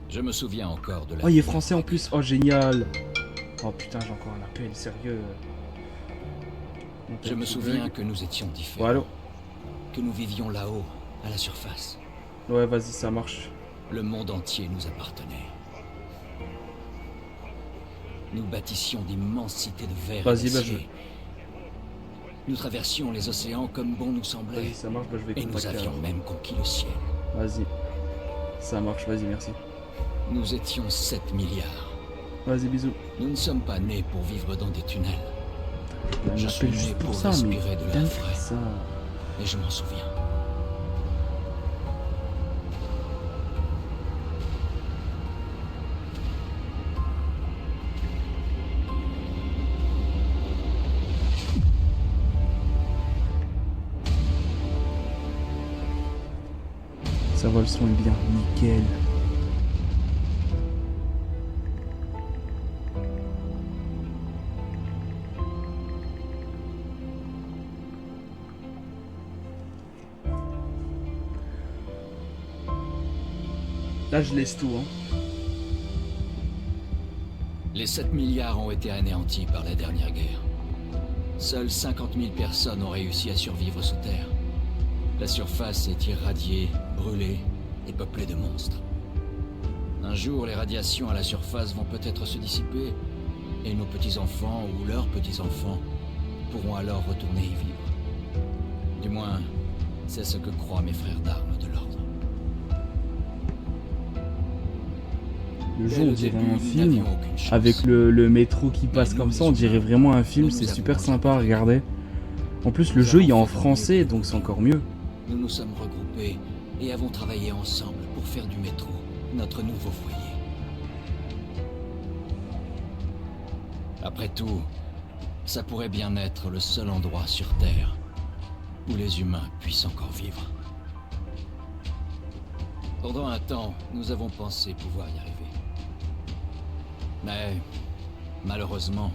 Je me souviens encore de la... Oh, il est français en plus. Oh, génial. Oh putain, j'ai encore un appel, sérieux. Je me souviens que nous étions différents. Bon, allô. Que nous vivions là-haut, à la surface. Ouais, vas-y, ça marche. Le monde entier nous appartenait. Nous bâtissions d'immenses cités de verre et Vas-y, bah d'acier. Nous traversions les océans comme bon nous semblait. Vas-y, ça marche, bah je vais Et nous contacter. avions même conquis le ciel. Vas-y. Ça marche, vas-y, merci. Nous étions 7 milliards. Vas-y, bisous. Nous ne sommes pas nés pour vivre dans des tunnels. On Je suis appelle né juste pour pour ça, mais respirer de l'air putain, frais. ça. Et je m'en souviens. Ça va, le son est bien, nickel. Là, je laisse tout, hein. Les 7 milliards ont été anéantis par la dernière guerre. Seules 50 000 personnes ont réussi à survivre sous terre. La surface est irradiée, brûlée et peuplée de monstres. Un jour, les radiations à la surface vont peut-être se dissiper et nos petits-enfants ou leurs petits-enfants pourront alors retourner y vivre. Du moins, c'est ce que croient mes frères d'armes de l'ordre. Le Dès jour, on le dirait début, un nous film. n'avions aucune chance. Avec le métro qui passe nous, comme les ça, on dirait humains, vraiment un film. nous C'est avons super mangé sympa à pour regarder. En plus, le Nous jeu il est avons en fait mieux français, que donc nous c'est pouvions. encore mieux. Nous nous sommes regroupés et avons travaillé ensemble pour faire du métro notre nouveau foyer. Après tout, ça pourrait bien être le seul endroit sur Terre où les humains puissent encore vivre. Pendant un temps, nous avons pensé pouvoir y arriver. Mais, malheureusement,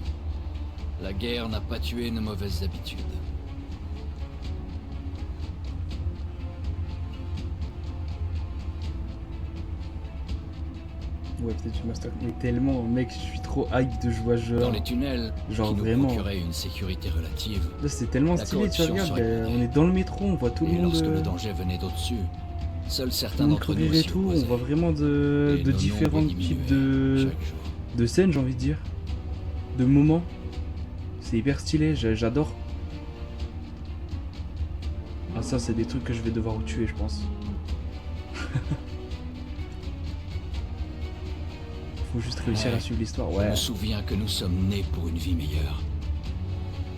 la guerre n'a pas tué nos mauvaises habitudes. Ouais, peut-être du master. Mais tellement, mec, je suis trop hype de jouer à ce jeu. Dans les tunnels, Genre qui nous vraiment. procuraient une sécurité relative, Là, c'est tellement La stylé, tu corruption regardes. serait On est dans le métro, on voit tout le et monde. lorsque le danger venait d'au-dessus, seuls Tout certains le monde d'entre nous courir et s'y tout. On opposaient. voit vraiment de Et nos différents nombres types diminuaient chaque jour. de scènes, j'ai envie de dire. De moments. C'est hyper stylé, j'adore. Ah, ça, c'est des trucs que je vais devoir tuer, je pense. Faut juste réussir Ouais. à suivre l'histoire. Je Ouais. me souviens que nous sommes nés pour une vie meilleure.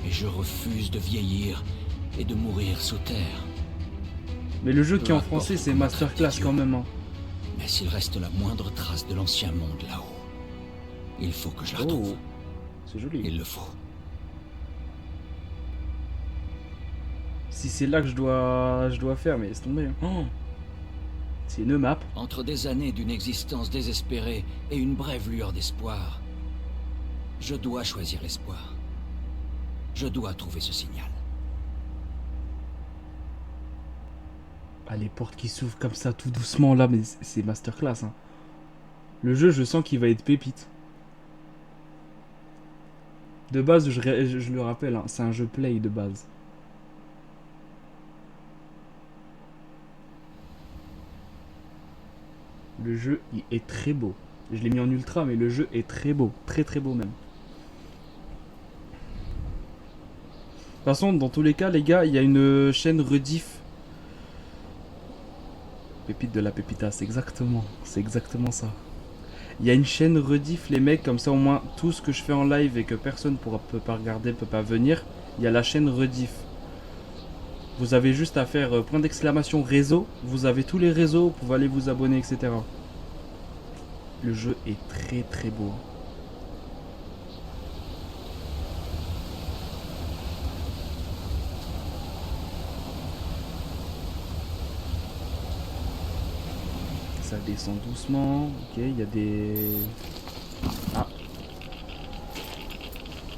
Et je refuse de vieillir et de mourir sous terre. Mais le jeu qui est en Peu français, importe c'est comment masterclass traiter quand Dieu. même. Hein. Mais s'il reste la moindre trace de l'ancien monde là-haut, il faut que je la retrouve. C'est joli. Il le faut. Si c'est là que je dois faire, mais laisse tomber. Hein. Oh, c'est une map. Entre des années d'une existence désespérée et une brève lueur d'espoir, je dois choisir l'espoir. Je dois trouver ce signal. Ah, les portes qui s'ouvrent comme ça tout doucement là, mais c'est masterclass. Hein. Le jeu, je sens qu'il va être pépite. De base, je le rappelle, hein, c'est un jeu play de base. Le jeu, il est très beau. Je l'ai mis en ultra, mais le jeu est très beau. Très très beau même. De toute façon, dans tous les cas, les gars, il y a une chaîne rediff. Pépite de la pépita, c'est exactement ça. Il y a une chaîne rediff, les mecs, comme ça au moins tout ce que je fais en live et que personne peut pas regarder, peut pas venir, il y a la chaîne rediff. Vous avez juste à faire point d'exclamation réseau, vous avez tous les réseaux, vous pouvez aller vous abonner, etc. Le jeu est très très beau. Ça descend doucement. Ok, il y a des... Ah.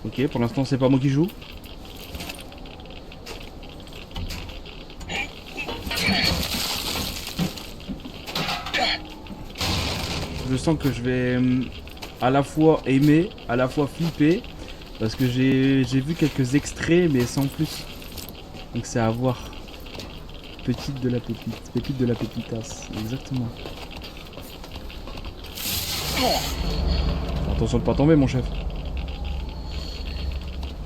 Ok, pour l'instant c'est pas moi qui joue. Je sens que je vais à la fois aimer, à la fois flipper. Parce que j'ai vu quelques extraits, mais sans plus. Donc c'est à voir. Petite de la pépite. Pépite de la pépitasse. Exactement. Attention de pas tomber, mon chef.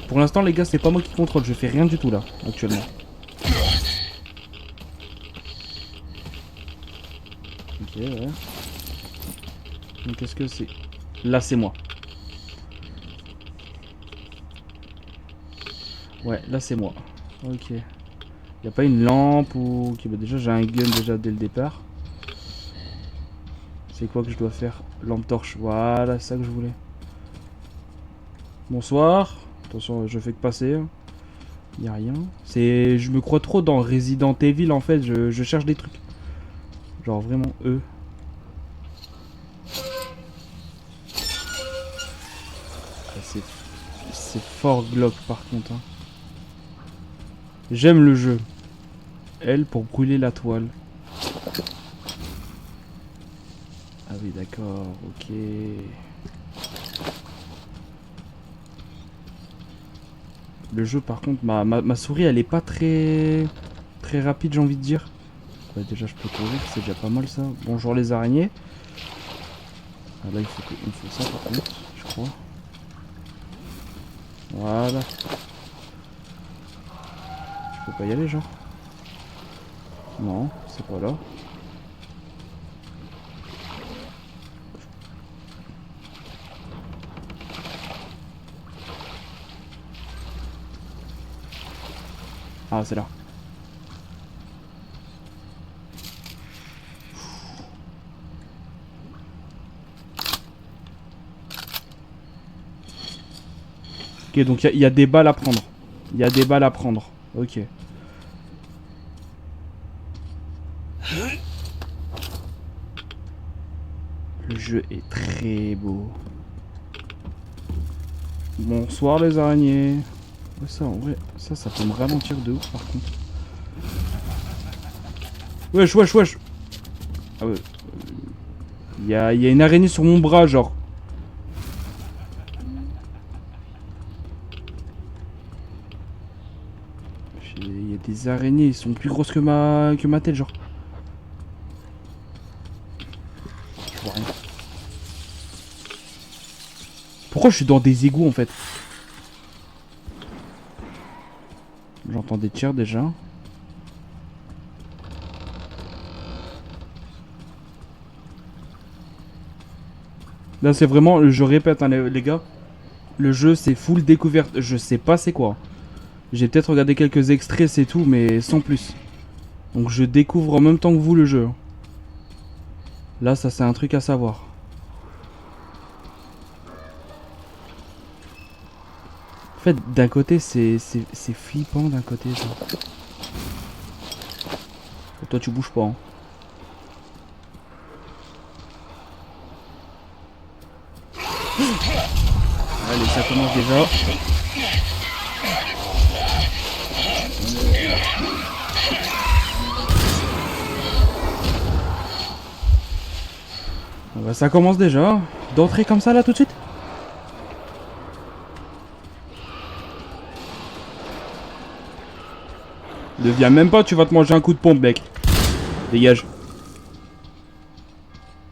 Pour l'instant, les gars, c'est pas moi qui contrôle. Je fais rien du tout là, actuellement. Ok, ouais. Donc qu'est-ce que c'est? Là, c'est moi. Ouais, là, c'est moi. Ok. Y a pas une lampe ou... Ok, bah déjà, j'ai un gun déjà dès le départ. C'est quoi que je dois faire? Lampe torche. Voilà, c'est ça que je voulais. Bonsoir. Attention, je fais que passer. Y a rien. C'est... Je me crois trop dans Resident Evil, en fait. Je cherche des trucs. Genre, vraiment, eux. C'est fort glauque par contre. Hein. J'aime le jeu. Elle pour brûler la toile. Ah oui d'accord, ok. Le jeu par contre, ma souris elle est pas très rapide j'ai envie de dire. Ouais, déjà je peux courir, c'est déjà pas mal ça. Bonjour les araignées. Ah, là il faut ça par contre, je crois. Voilà. Je peux pas y aller genre. Non, c'est pas là. Ah c'est là. Ok, donc il y a des balles à prendre. Il y a des balles à prendre. Ok. Le jeu est très beau. Bonsoir les araignées. Ouais, ça en vrai, ça peut me ralentir de ouf par contre. Wesh, wesh, wesh. Ah ouais. Il y a une araignée sur mon bras genre. Il y a des araignées, ils sont plus grosses que ma tête, genre. Je vois rien. Pourquoi je suis dans des égouts en fait? J'entends des tirs déjà. Là c'est vraiment, je répète hein, les gars. Le jeu c'est full découverte, je sais pas c'est quoi. J'ai peut-être regardé quelques extraits, c'est tout, mais sans plus. Donc je découvre en même temps que vous le jeu. Là, ça c'est un truc à savoir. En fait, d'un côté, c'est flippant d'un côté. Ça. Et toi, tu bouges pas. Hein. Allez, ça commence déjà. Bah, ça commence déjà. D'entrer comme ça là tout de suite. Ne viens même pas, tu vas te manger un coup de pompe, mec. Dégage.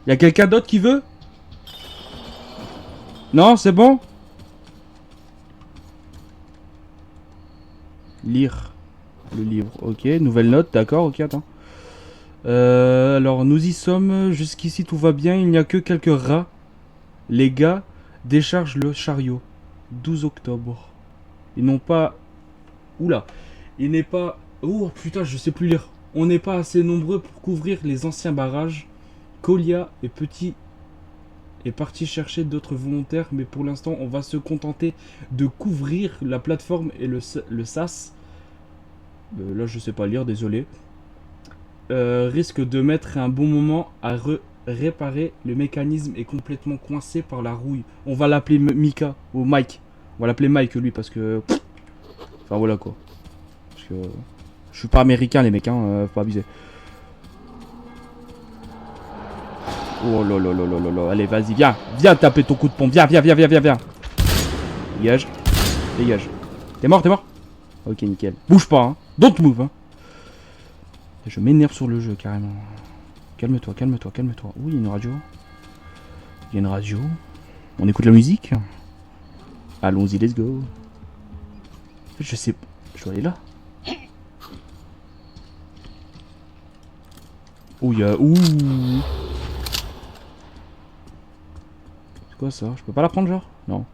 Y'a quelqu'un d'autre qui veut? Non, c'est bon? Lire le livre, ok. Nouvelle note, d'accord, ok, attends. Alors, nous y sommes. Jusqu'ici, tout va bien. Il n'y a que quelques rats. Les gars déchargent le chariot. 12 octobre. Ils n'ont pas... Oula. Il n'est pas... Oh putain, je sais plus lire. On n'est pas assez nombreux pour couvrir les anciens barrages. Colia et Petit est parti chercher d'autres volontaires, mais pour l'instant, on va se contenter de couvrir la plateforme et le sas. Là, je sais pas lire, désolé. Risque de mettre un bon moment à réparer. Le mécanisme est complètement coincé par la rouille. On va l'appeler Mika ou Mike. On va l'appeler Mike lui parce que... Enfin voilà quoi. Parce que... Je suis pas américain les mecs, hein, faut pas abuser. Oh là là là là là là. Allez, vas-y, viens. Viens taper ton coup de pompe. Viens, viens, viens, viens, viens, viens. Dégage. Dégage. T'es mort, t'es mort? Ok, nickel. Bouge pas, hein. Don't move, hein. Je m'énerve sur le jeu, carrément. Calme-toi, calme-toi, calme-toi. Oui, il y a une radio. Il y a une radio. On écoute la musique. Allons-y, let's go. Je sais... Je dois aller là. Ouh, il y a... Ouh. C'est quoi ça? Je peux pas la prendre, genre? Non.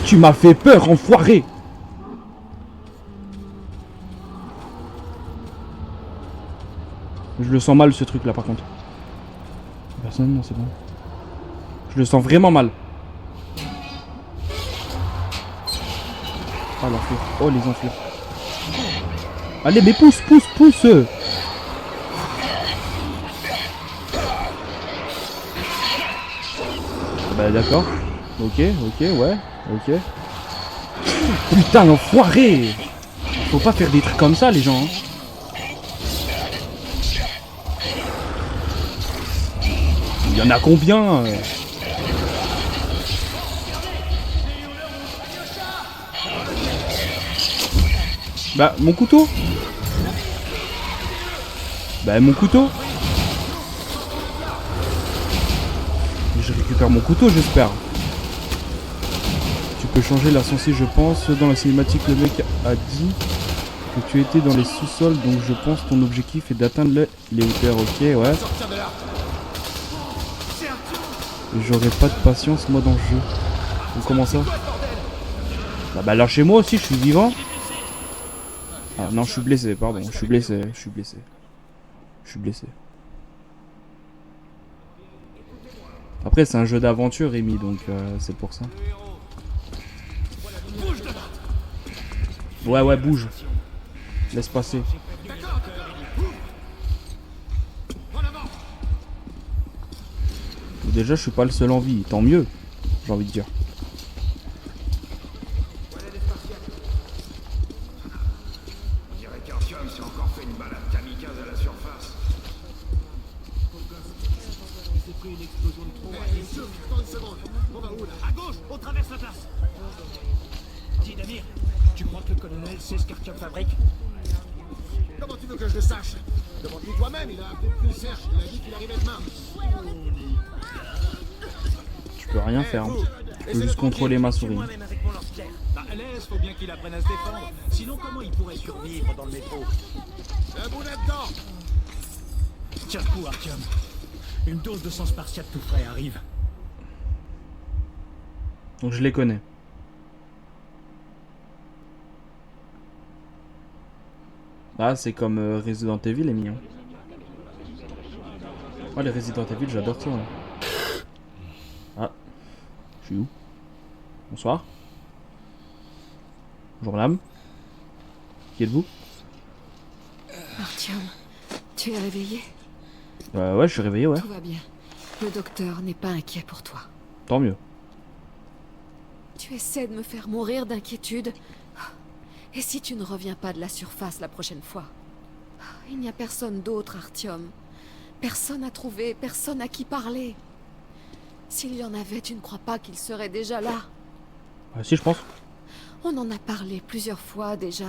Tu m'as fait peur, enfoiré! Je le sens mal, ce truc-là, par contre. Personne? Non, c'est bon. Je le sens vraiment mal. Ah, l'enflure. Oh, les enflures. Allez, mais pousse, pousse, pousse! Bah, d'accord. Ok, ok, ouais. Ok. Putain, l'enfoiré! Faut pas faire des trucs comme ça, les gens. Hein. Il y en a combien? Bah, mon couteau. Bah, mon couteau. Je récupère mon couteau, j'espère. Tu peux changer la censée, je pense. Dans la cinématique, le mec a dit que tu étais dans les sous-sols, donc je pense ton objectif est d'atteindre les hauteurs. Ok, ouais. J'aurais pas de patience, moi, dans le jeu. Donc, comment ça? Bah, lâchez-moi aussi, je suis vivant. Ah non, je suis blessé, pardon. Je suis blessé, je suis blessé. Je suis blessé. Après, c'est un jeu d'aventure, Rémi, donc c'est pour ça. Ouais, ouais, bouge. Laisse passer. Déjà, je suis pas le seul en vie. Tant mieux, j'ai envie de dire. On dirait qu'Artyom s'est encore fait une balade kamikaze à la surface. J'ai pris une explosion de tronc. Attends une seconde. On va où là? À gauche, on traverse la place. Dis Damir, tu crois que le colonel sait ce qu'Artyom fabrique? Comment tu veux que je le sache? Demande-lui toi-même, il a appelé le Serge, il a dit qu'il arrivait demain. Je peux rien faire. Hein. Je peux juste contrôler ma souris. Bah, laisse, faut bien qu'il apprenne à se défendre. Sinon, comment il pourrait survivre dans le métro? Un bout là-dedans. Tiens le coup, Artyom. Une dose de sang spartiate tout frais arrive. Donc je les connais. Ah, c'est comme Resident Evil, les mignons. Oh, les Resident Evil, j'adore ça. Ouais. Ah, je suis où? Bonsoir. Bonjour madame. Qui êtes-vous? Artyom, tu es réveillé? Ouais, je suis réveillé, ouais. Tout va bien. Le docteur n'est pas inquiet pour toi. Tant mieux. Tu essaies de me faire mourir d'inquiétude. Et si tu ne reviens pas de la surface la prochaine fois? Il n'y a personne d'autre, Artyom. Personne à trouver, personne à qui parler. S'il y en avait, tu ne crois pas qu'il serait déjà là? Si, je pense. On en a parlé plusieurs fois déjà.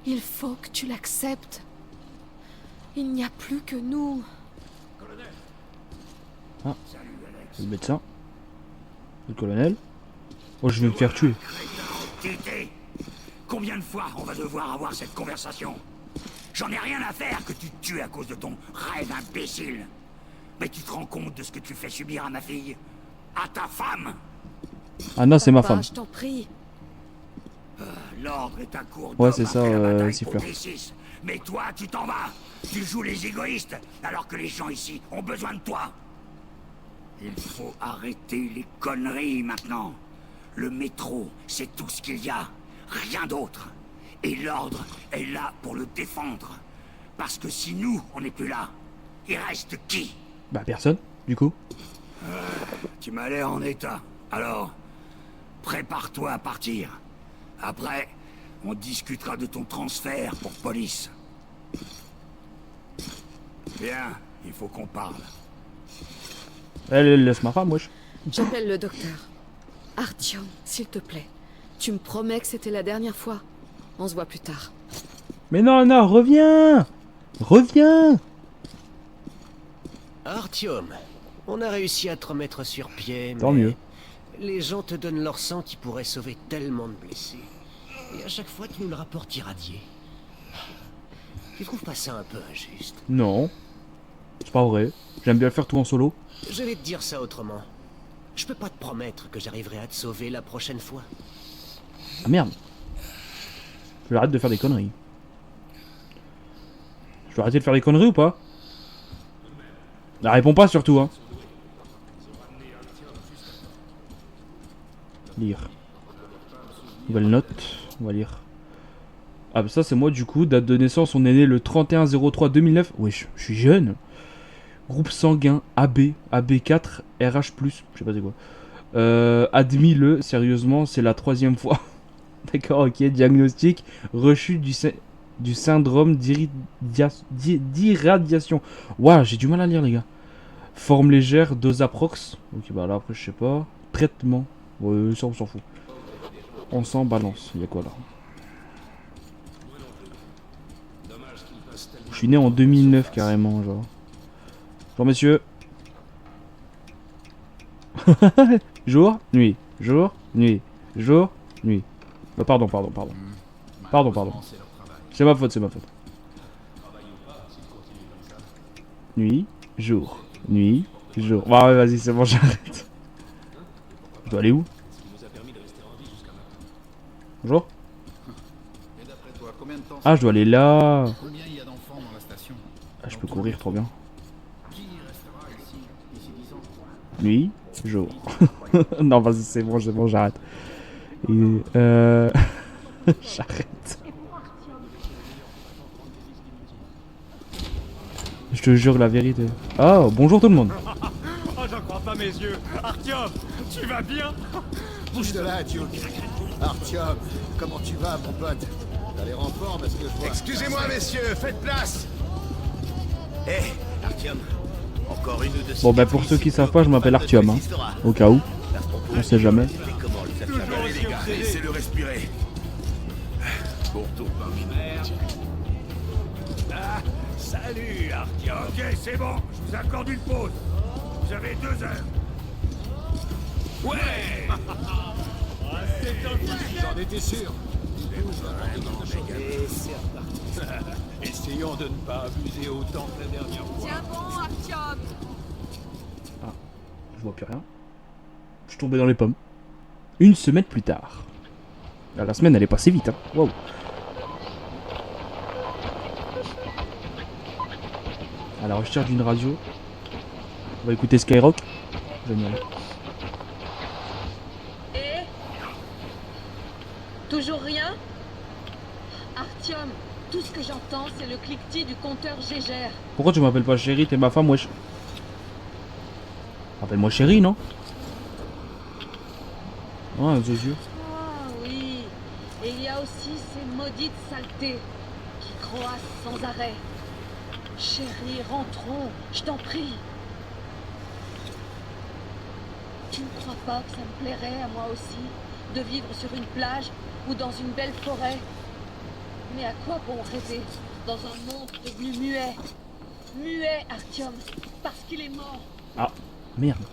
Il faut que tu l'acceptes. Il n'y a plus que nous. Ah, le médecin. Le colonel. Oh, je vais me faire tuer. Tété, combien de fois on va devoir avoir cette conversation? J'en ai rien à faire que tu te tues à cause de ton rêve imbécile. Mais tu te rends compte de ce que tu fais subir à ma fille? À ta femme? Anna, c'est ma Papa, femme. je t'en prie. L'ordre est à court Ouais, d'homme c'est ça, après la bataille siffleur. pour T6. Mais toi, tu t'en vas. Tu joues les égoïstes, alors que les gens ici ont besoin de toi. Il faut arrêter les conneries maintenant. Le métro, c'est tout ce qu'il y a. Rien d'autre. Et l'ordre est là pour le défendre. Parce que si nous, on n'est plus là, il reste qui? Bah, personne, du coup. Tu m'as l'air en état. Alors, prépare-toi à partir. Après, On discutera de ton transfert pour police. Bien, il faut qu'on parle. Elle laisse ma femme, wesh. J'appelle le docteur. Artyom, s'il te plaît. Tu me promets que c'était la dernière fois. On se voit plus tard. Mais non, non, reviens. Reviens. Artyom, on a réussi à te remettre sur pied, Tant mais mieux. les gens te donnent leur sang qui pourrait sauver tellement de blessés. Et à chaque fois, tu nous le rapportes irradié. Tu trouves pas ça un peu injuste? Non. C'est pas vrai. J'aime bien faire tout en solo. Je vais te dire ça autrement. Je peux pas te promettre que j'arriverai à te sauver la prochaine fois. Ah merde. J'arrête de faire des conneries. Je dois arrêter de faire des conneries ou pas? La réponds pas surtout, hein. Lire. Nouvelle note. On va lire. Ah bah ça c'est moi du coup. Date de naissance, on est né le 31-03-2009. Wesh, je suis jeune. Groupe sanguin AB, AB4, RH+, je sais pas c'est quoi. Admis le, sérieusement, c'est la 3e fois. D'accord, ok. Diagnostic, rechute du syndrome d'irradiation. Waouh, j'ai du mal à lire les gars. Forme légère, dose approx. Ok, bah là après je sais pas. Traitement. Ouais, ça on s'en fout. On s'en balance. Il y a quoi là? Je suis né en 2009 carrément, genre. Bonjour messieurs. Jour, nuit, jour, nuit, jour, nuit. Pardon. C'est ma faute, Nuit, jour, nuit, jour. Bah ouais, vas-y, c'est bon, j'arrête. Je dois aller où? Bonjour. Ah, je dois aller là. Ah, je peux courir, trop bien. Nuit, jour. Non, vas-y, c'est bon, j'arrête. J'arrête. Je te jure la vérité. Oh, bonjour tout le monde. Oh, j'en crois pas mes yeux. Artyom, tu vas bien? Bouge de là, Duke. Artyom, comment tu vas, mon pote? T'as l'air en forme, parce que je vois... Excusez-moi, messieurs, faites place. Hé, Artyom, encore une ou deux... Bon, bah pour ceux qui savent pas, je m'appelle Artyom, hein. Au cas où. On sait jamais. Allez les gars, laissez-le respirer. Bon retour parmi nous. Ah, salut Artyom. Ok, c'est bon, je vous accorde une pause. Vous avez 2 heures. Ouais. J'en étais sûr. Et c'est reparti. Essayons de ne pas abuser autant que la dernière fois. Tiens bon, Artyom. Je vois plus rien. Je suis tombé dans les pommes. Une semaine plus tard. Ah, la semaine elle est passée vite, hein. Wow. À la recherche d'une radio. On va écouter Skyrock. Génial. Et toujours rien? Artyom, tout ce que j'entends, c'est le cliquetis du compteur Gégère. Pourquoi tu m'appelles pas chérie? T'es ma femme, wesh. Appelle-moi chérie, non? Ouais, un yeux. Ah oui, et il y a aussi ces maudites saletés qui croissent sans arrêt. Chérie, rentrons, je t'en prie. Tu ne crois pas que ça me plairait à moi aussi de vivre sur une plage ou dans une belle forêt? Mais à quoi bon rêver dans un monde devenu muet? Muet, Artyom, parce qu'il est mort. Ah, merde.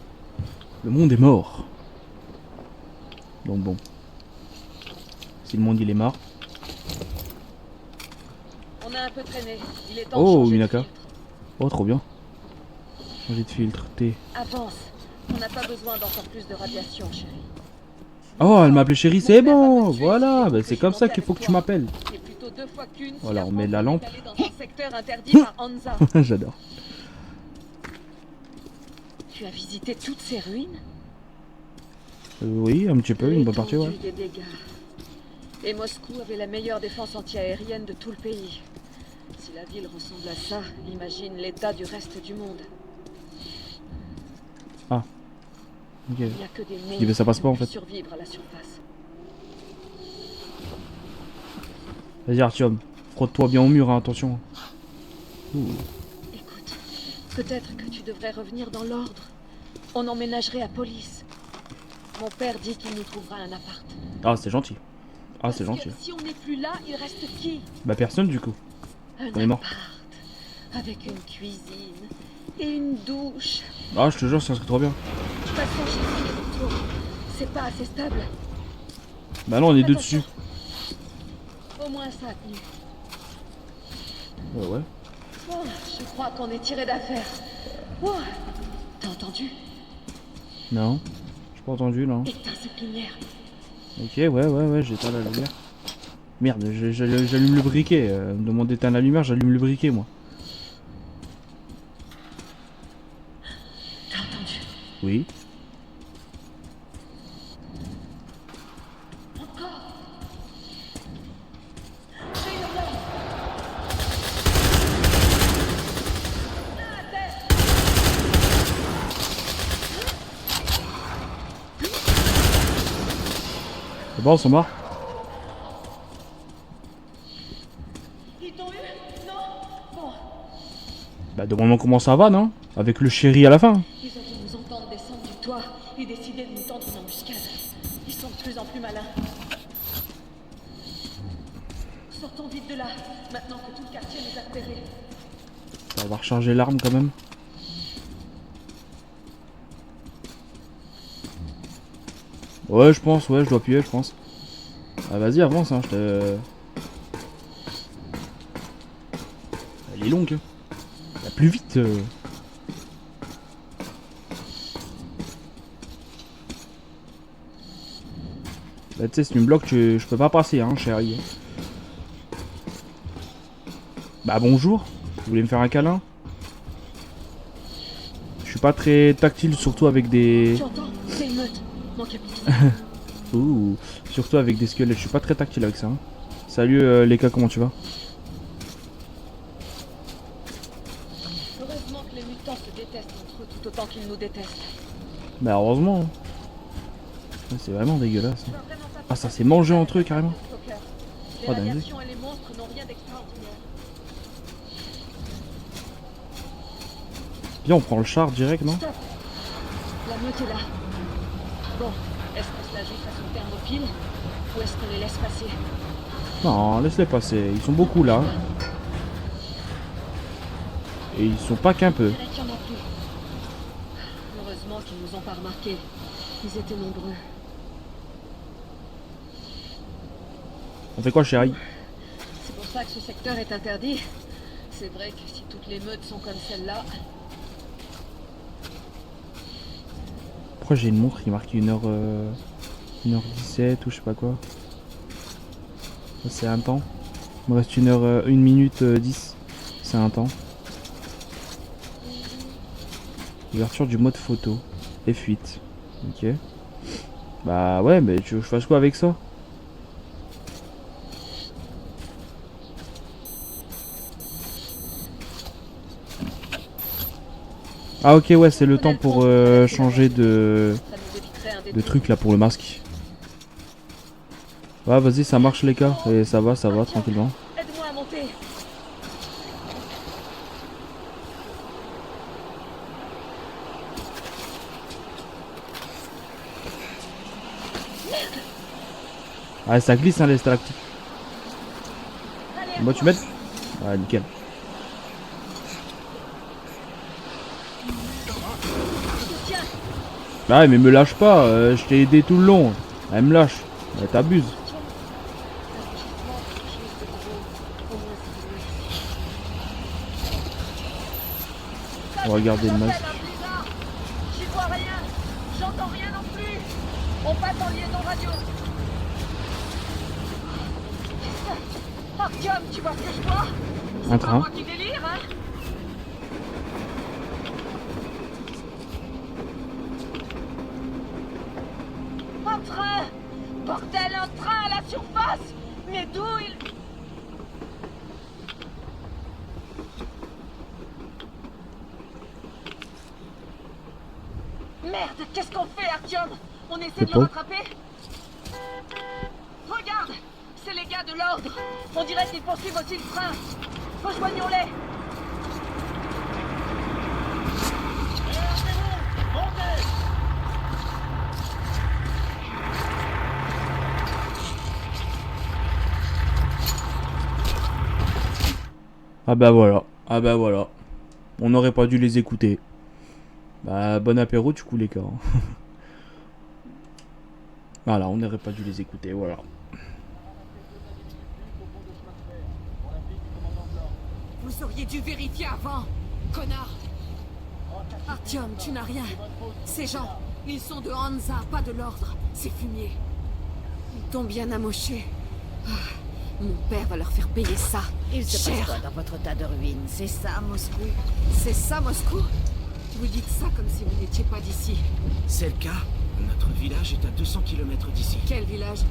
Le monde est mort. Donc bon. Si le monde il est mort. On a un peu traîné. Il est temps de Oh, changer de Minaka. filtre. Oh, trop bien. Changer de filtre. T. Avance. On n'a pas besoin d'encore plus de radiation, chérie. Oh, elle m'a appelé chérie, c'est Mon père bon. va me tuer Voilà, si bah, je c'est suis comme ça montée qu'il faut avec que tu toi. m'appelles. C'est plutôt 2 fois qu'une. Voilà, si on met la France lampe. est allée dans un secteur interdit par Hansa. J'adore. Tu as visité toutes ces ruines? Oui, un petit peu, une bonne partie, ouais. L'étendue des dégâts. Et Moscou avait la meilleure défense antiaérienne de tout le pays. Si la ville ressemble à ça, imagine l'état du reste du monde. Ok. Il n'y a que des mais ça passe pas, en qui fait. survivre à la surface. Vas-y Artyom, frotte-toi bien au mur, hein, attention. Ouh. Écoute, peut-être que tu devrais revenir dans l'ordre. On emménagerait à Police. Mon père dit qu'il nous trouvera un appart. Ah c'est gentil. Ah c'est Parce que gentil. si on n'est plus là, il reste qui? Bah personne du coup. Un On est mort. appart. Avec une cuisine. Et une douche. Ah je te jure ça serait trop bien. De toute façon, j'ai fait le tour. C'est pas assez stable. Bah non on est deux dessus. Au moins ça a tenu. Ouais. Bon, je crois qu'on est tiré d'affaire. Oh, t'as entendu? Non. J'ai pas entendu non. Éteins cette lumière. Ok ouais j'éteins la lumière. Merde j'allume le briquet. Demande d'éteindre la lumière, j'allume le briquet moi. T'as entendu? Oui. C'est bon, ils sont morts. Ils t'ont eu? Non? Bon, Bah demande-moi comment ça va non? Avec le chéri à la fin. ils ont dû nous entendre descendre du toit et décider de nous tendre une embuscade. Ils sont de plus en plus malins. Sortons vite de là, maintenant que tout le quartier nous a repérés. On va recharger l'arme quand même. Ouais je pense, ouais je dois appuyer je pense. Ah vas-y avance hein, je te... Elle est longue. Va plus vite. Bah tu sais si tu me bloques je peux pas passer hein chérie. Bah bonjour. Vous voulez me faire un câlin? Je suis pas très tactile surtout avec des... Tu entends? C'est une meute, mon capitaine. Ouh, surtout avec des squelettes, je suis pas très tactile avec ça. Hein. Salut les gars, comment tu vas? Heureusement que les mutants se détestent entre eux tout autant qu'ils nous détestent. Bah heureusement. Hein. Ouais, c'est vraiment dégueulasse. Tu Hein. vas vraiment pas Ah ça s'est mangé entre eux carrément. Stalker. Les Oh, dingue. radiations et les monstres n'ont rien d'extraordinaire. Viens on prend le char direct non? Stop. La meute est là. Bon, est-ce qu'on se l'ajoute à son thermopile ou est-ce qu'on les laisse passer? Non, laisse-les passer, ils sont beaucoup là. Et ils sont pas qu'un peu. Je dirais qu'il y en a plus. Heureusement qu'ils nous ont pas remarqués. Ils étaient nombreux. On fait quoi chérie? C'est pour ça que ce secteur est interdit. C'est vrai que si toutes les meutes sont comme celle-là... Pourquoi j'ai une montre qui marque 1h17 ou je sais pas quoi? Ça, c'est un temps. Il me reste 1 minute 10. C'est un temps. Ouverture du mode photo. F8. Ok. Bah ouais, mais tu veux que je fasse quoi avec ça? Ah ok ouais c'est le temps pour changer de Ça nous éviterait un de détour. truc là pour le masque. Ouais vas-y ça marche les gars et ça va tranquillement. Aide-moi à monter. Ah ça glisse hein les stalactites. Allez, Moi tu m'aides? Ouais nickel. tiens. Bah ouais mais me lâche pas, je t'ai aidé tout le long. Elle me lâche. Elle t'abuse. On va regarder le masque. J'y vois rien. J'entends rien non plus. On passe en liaison radio. Artyom, tu vois ce que je vois? Un C'est pas train. moi qui délire, hein? Un train! Bordel, un train à la surface! Mais d'où il... Merde, qu'est-ce qu'on fait, Artyom? On essaie de le pas. rattraper? Regarde! C'est les y a de l'ordre. On dirait qu'ils poursuivent aussi le train. Rejoignons-les. Ah bah voilà, ah bah voilà. On n'aurait pas dû les écouter. Bah bon apéro du coup les gars. Voilà, on n'aurait pas dû les écouter, voilà. Vous auriez dû vérifier avant, connard. Artyom, tu n'as rien. Ces gens, ils sont de Hansa, pas de l'ordre. Ces fumiers. Ils t'ont bien amoché. Ah, mon père va leur faire payer ça. Il se passe cher. quoi dans votre tas de ruines? C'est ça, Moscou? C'est ça, Moscou? Vous dites ça comme si vous n'étiez pas d'ici. C'est le cas. Notre village est à 200 km d'ici. Quel village?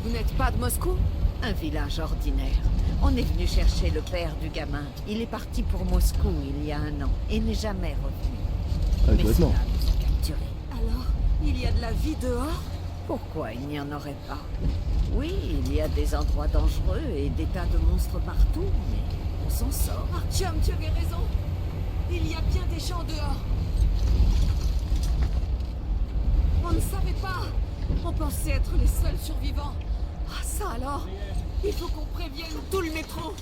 Vous n'êtes pas de Moscou? Un village ordinaire. On est venu chercher le père du gamin. Il est parti pour Moscou il y a 1 an et n'est jamais revenu. Ah, Mais complètement. cela nous a capturés. Alors, il y a de la vie dehors? Pourquoi il n'y en aurait pas? Oui, il y a des endroits dangereux et des tas de monstres partout, mais on s'en sort. Artyom, tu avais raison. Il y a bien des gens dehors. On ne savait pas. On pensait être les seuls survivants. Ah, ça alors? Il faut qu'on prévienne tout le métro.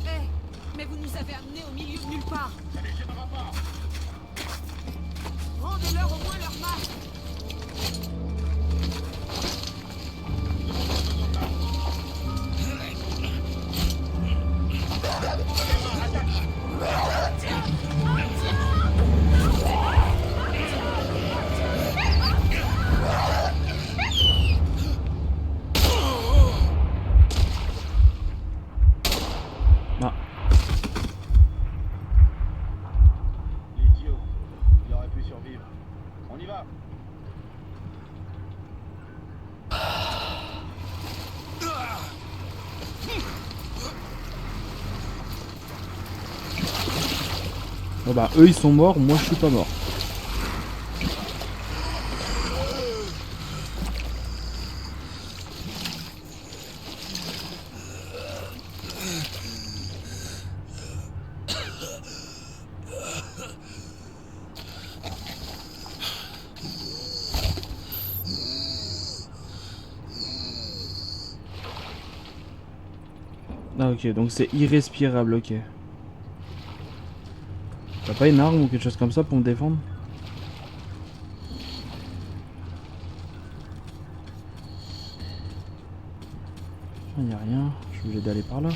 Hé, mais vous nous avez amenés au milieu de nulle part. Rendez-leur au moins leur masque. Ah. L'idiot. Il aurait pu survivre. On y va. Bon bah eux ils sont morts, moi je suis pas mort. Ah ok, donc c'est irrespirable, ok. T'as pas une arme ou quelque chose comme ça pour me défendre? Il n'y a rien, je suis obligé d'aller par là.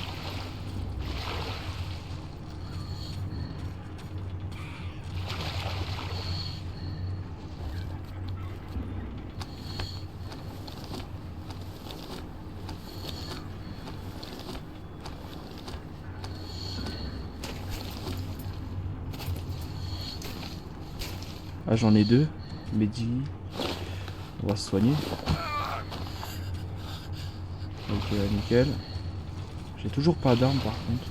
Ah j'en ai 2, Mehdi, on va se soigner. Ok nickel. J'ai toujours pas d'arme par contre.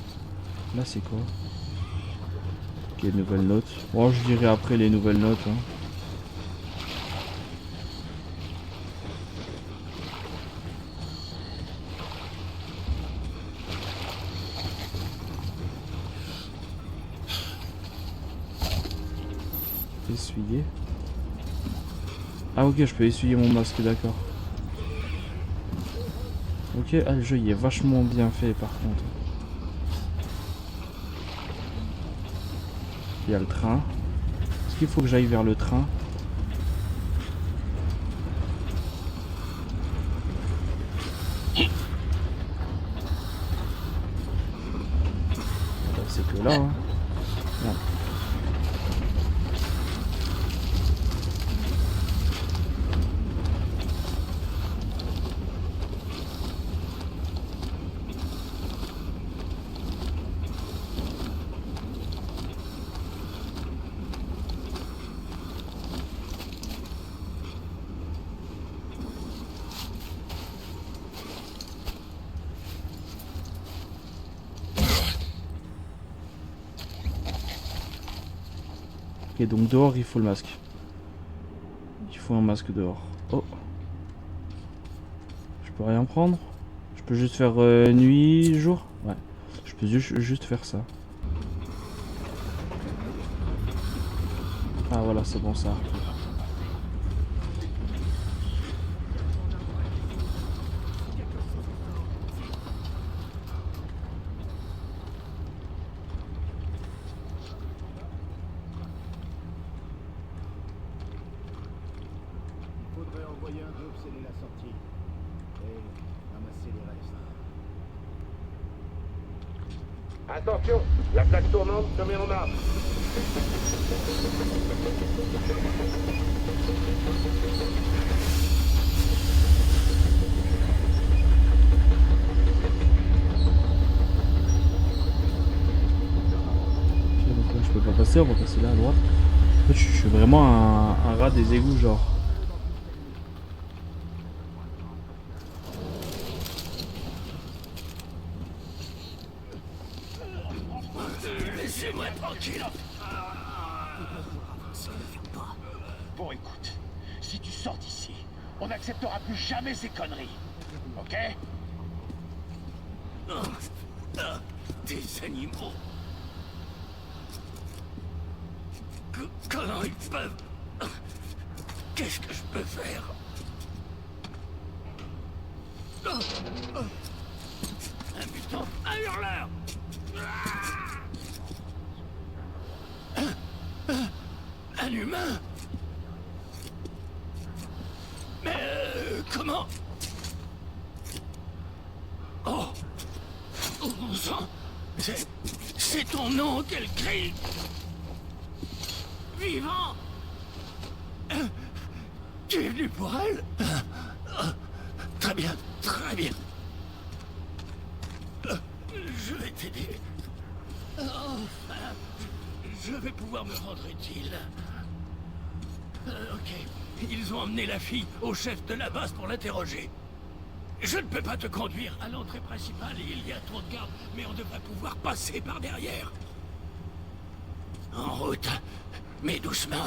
Là c'est quoi? Ok nouvelles notes. Bon je dirai après les nouvelles notes hein. Essuyer. Ah ok je peux essuyer mon masque, d'accord. Ok, ah, le jeu il est vachement bien fait par contre. Il y a le train. Est-ce qu'il faut que j'aille vers le train? C'est que là hein. Merde. Ok, donc dehors, il faut le masque. Il faut un masque dehors. Oh. Je peux rien prendre? Je peux juste faire nuit, jour? Ouais. Je peux juste faire ça. Ah voilà, c'est bon ça. Faudrait envoyer un groupe sceller la sortie. Et ramasser les restes. Attention, la plaque tournante se met en marche. Ok, donc là je peux pas passer, on va passer là à droite. En fait, je suis vraiment un rat des égouts, genre. Laissez-moi tranquille. Bon, écoute, si tu sors d'ici, on n'acceptera plus jamais ces conneries. Ok? Des animaux. Comment ils peuvent... Qu'est-ce que je peux faire? Un mutant, un hurleur. Un humain? Mais comment? Oh! Oh mon sang! C'est ton nom qu'elle crie! Vivant! Tu es venu pour elle? Très bien, très bien. Je vais t'aider. Enfin, je vais pouvoir me rendre utile. Ok. Ils ont emmené la fille au chef de la base pour l'interroger. Je ne peux pas te conduire à l'entrée principale, il y a trop de gardes, mais on devrait pouvoir passer par derrière. En route, mais doucement.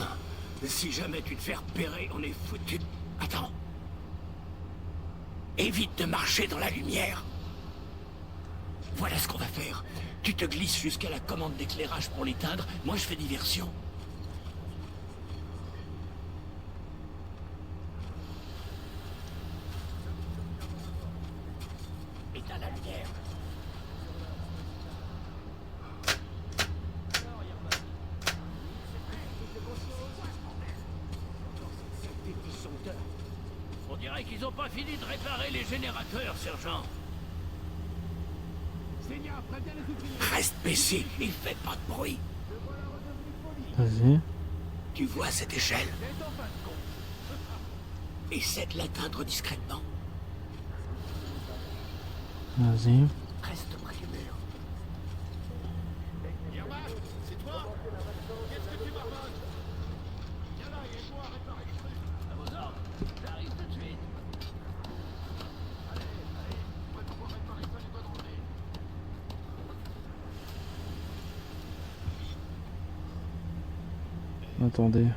Si jamais tu te fais repérer, on est foutu. Attends. Évite de marcher dans la lumière. Voilà ce qu'on va faire. Tu te glisses jusqu'à la commande d'éclairage pour l'éteindre, moi je fais diversion. Éteins la lumière. On dirait qu'ils ont pas fini de réparer les générateurs, sergent. Reste baissé et fais pas de bruit. Vas-y. Tu vois cette échelle? Essaie de l'atteindre discrètement. Vas-y. Reste près du mur. C'est toi? Qu'est-ce que tu marmonnes? Viens là, aide-moi à réparer les trucs. À vos ordres, j'arrive tout de suite. Allez, on va pouvoir réparer ça les doigts dans le nez. Attendez.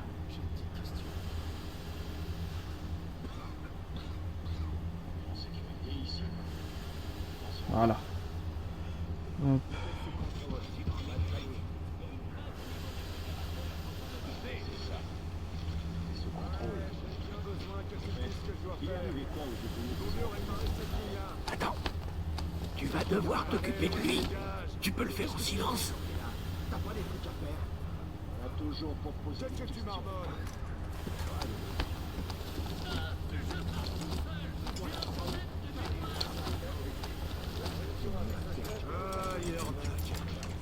Voilà. Hop. Attends. Tu vas devoir t'occuper de lui. Tu peux le faire en silence. T'as pas des trucs à faire? On a toujours pour poser des questions.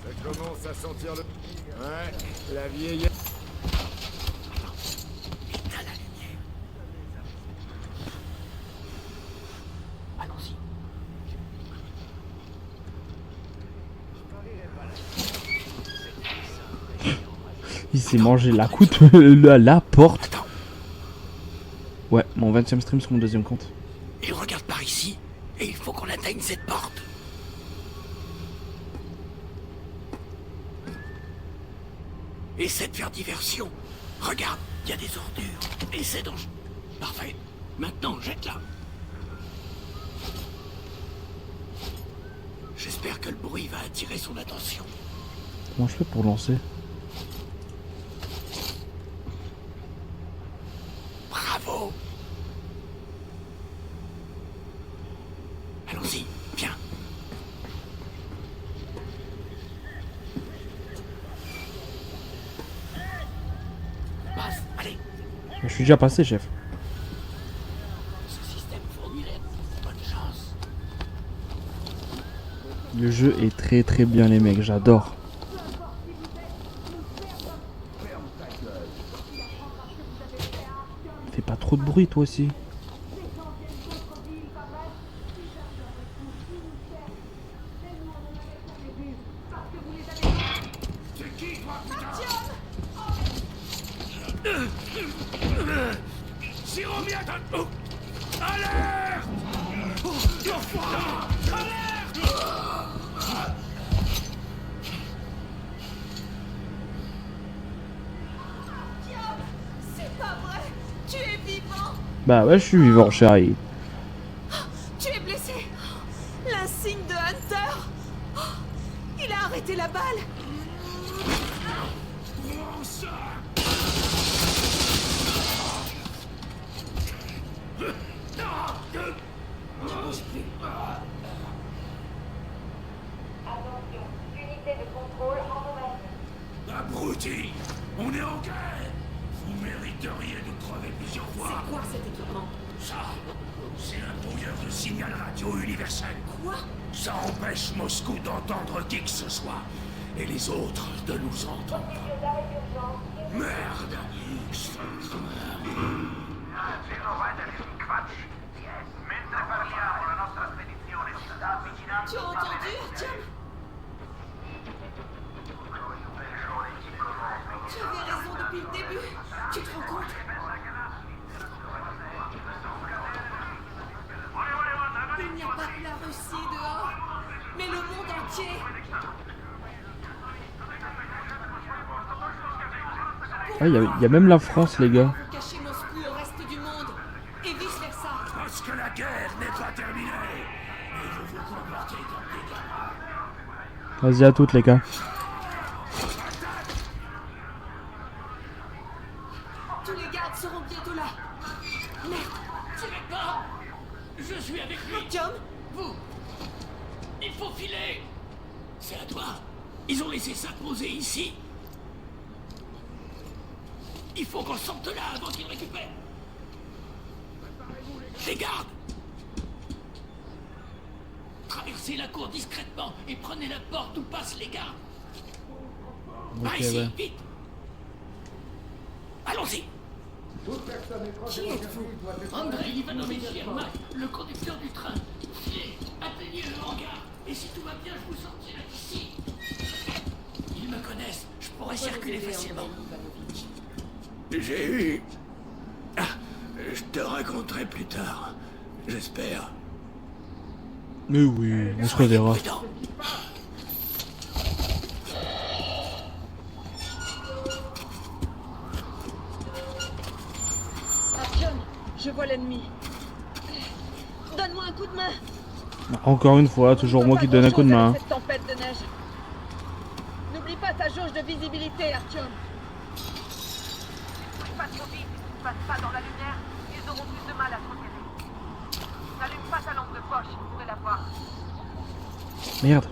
Ça commence à sentir le... Ouais, la vieille... Éteins la lumière. Allons-y. Il s'est mangé la croûte la porte. Attends. Ouais, mon 20e stream sur mon deuxième compte. Il regarde par ici et il faut qu'on atteigne cette porte. Essaie de faire diversion. Regarde, il y a des ordures. Essaie d'en... Parfait. Maintenant, jette-la. J'espère que le bruit va attirer son attention. Comment je fais pour lancer? Bravo. Allons-y, viens. Passe, allez. Je suis déjà passé, chef. Ce système fournirait bonne chance. Le jeu est très très bien, les mecs, j'adore. Fais pas trop de bruit, toi aussi. Sirop bien dans... Oh. Alerte! Oh, l'enfoiré! Alerte! C'est pas vrai. Tu es vivant. Bah ouais, je suis vivant, chérie. Tu es blessé. L'insigne de Hunter. Il a arrêté la balle. Abruti! On est en guerre! Vous mériteriez de crever plusieurs fois! C'est quoi cet équipement? Ça, c'est un brouilleur de signal radio universel. Quoi? Ça empêche Moscou d'entendre qui que ce soit. Et les autres de nous entendre. Merde! Tu as entendu, Artyom? Tu avais raison depuis le début. Tu te rends compte? Il n'y a pas que la Russie dehors, mais le monde entier. Ah, y a même la France, les gars. Pour cacher Moscou au reste du monde, et vice versa. Parce que la guerre n'est pas terminée. Et vous vous comportez comme des gamins. Vas-y à toutes, les gars. Tous les gardes seront bientôt là. Merde. Tirez pas! Je suis avec lui! Artyom, Vous! Il faut filer! C'est à toi! Ils ont laissé ça poser ici! Il faut qu'on sorte de là avant qu'ils récupèrent! Les gardes! Traversez la cour discrètement et prenez la porte où passent les gardes! Par ici, ouais. vite! Allons-y! qui êtes-vous? Andrei Ivanovich Yermak, le conducteur du train. Filez, atteignez le hangar. Et si tout va bien, je vous sortirai d'ici. Ils me connaissent, je pourrais circuler facilement. J'ai eu... Ah, je te raconterai plus tard. J'espère. Mais oui, on se reverra. Prudent. Artyom, je vois l'ennemi. Donne-moi un coup de main. Encore une fois, toujours moi qui donne un coup de main. Cette tempête de neige. N'oublie pas ta jauge de visibilité, Artyom. Pas trop vite, si tu passes pas dans la lumière, ils auront plus de mal à te repérer. N'allume pas ta lampe de poche, ils pourraient la voir. Merde.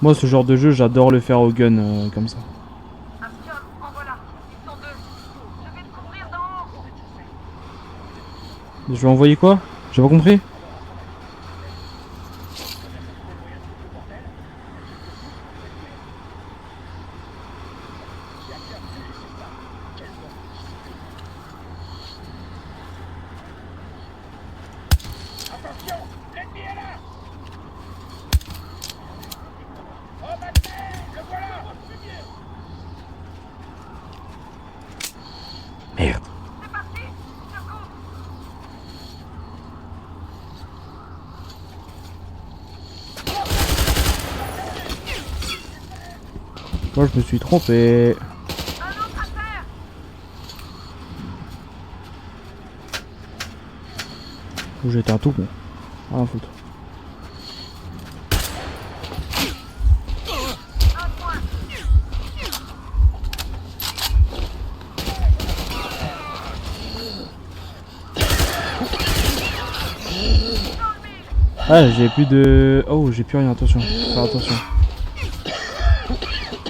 Moi, ce genre de jeu, j'adore le faire au gun, comme ça. Artyom, en voilà, ils sont deux. Je vais te couvrir d'en haut. Je vais envoyer quoi? J'ai pas compris. Attention, l'ennemi est là. Oh, Mathieu, le voilà. Merde. C'est parti, secours. Moi je me suis trompé. Ou j'étais un tout con. Rien à foutre. Ah j'ai plus de... Oh j'ai plus rien, attention. Faire attention.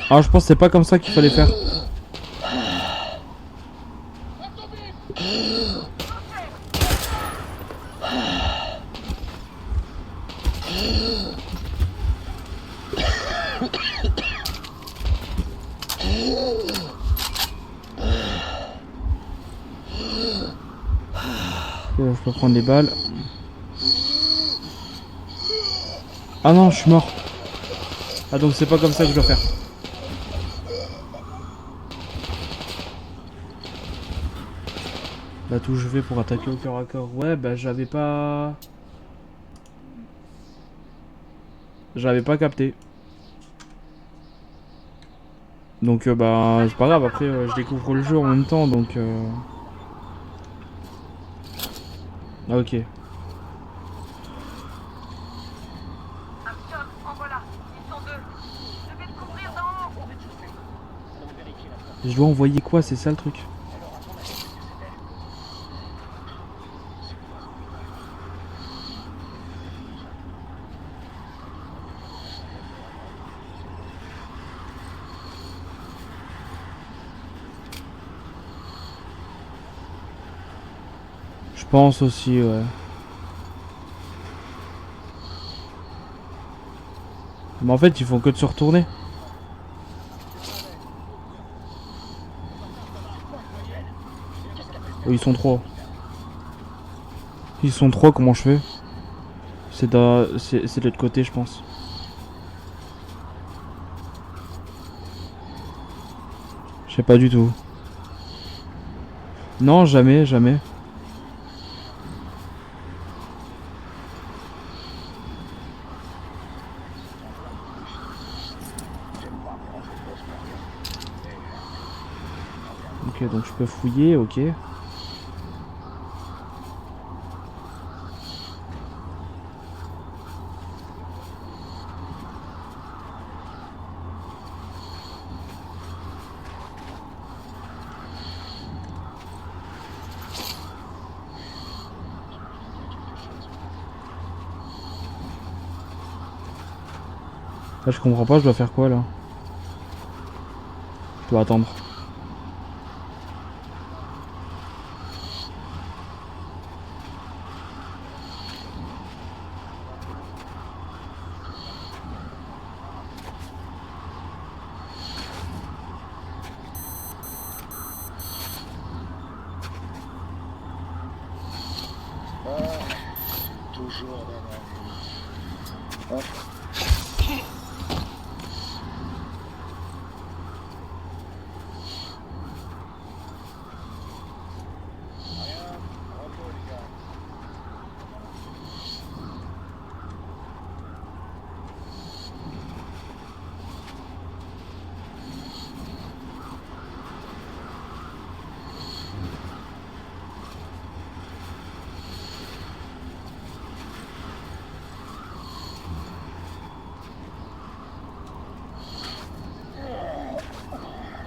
Ah je pense que c'est pas comme ça qu'il fallait faire. Je peux prendre les balles. Ah non, je suis mort. Ah donc c'est pas comme ça que je dois faire. La touche V pour attaquer au corps à corps. Ouais, bah j'avais pas capté. Donc bah c'est pas grave, après je découvre le jeu en même temps donc Ah, ok. Artyom, en voilà. Ils sont deux. Je vais te couvrir d'en haut. Je dois envoyer quoi, c'est ça le truc? Je pense aussi, ouais. Mais en fait, ils font que de se retourner. Oh, ils sont trois. Ils sont trois, comment je fais? C'est de l'autre côté, je pense. Je sais pas du tout. Non, jamais, jamais. Ok, donc je peux fouiller, ok. Là, je comprends pas, je dois faire quoi là? Je dois attendre. Toujours dans la vie.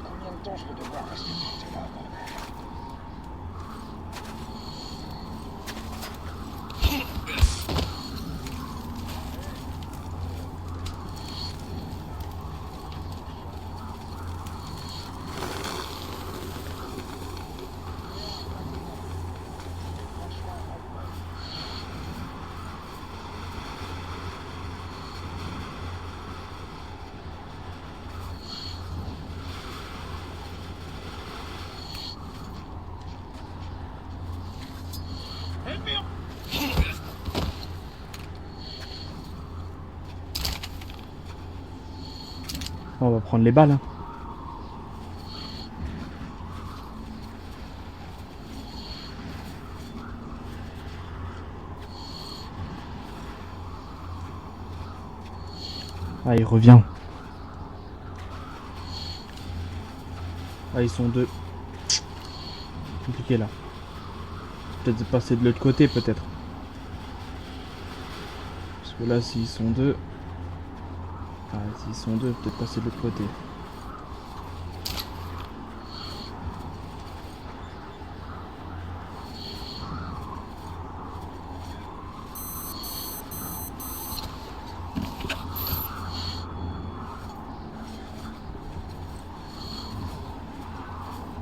Combien de temps je vais devoir rester planté là, bordel? On va prendre les balles. Hein. Ah, il revient. Ah, ils sont deux. Compliqué là. Peut-être passer de l'autre côté, peut-être. Parce que là, s'ils sont deux... Ah, s'ils sont deux, peut-être passer de l'autre côté.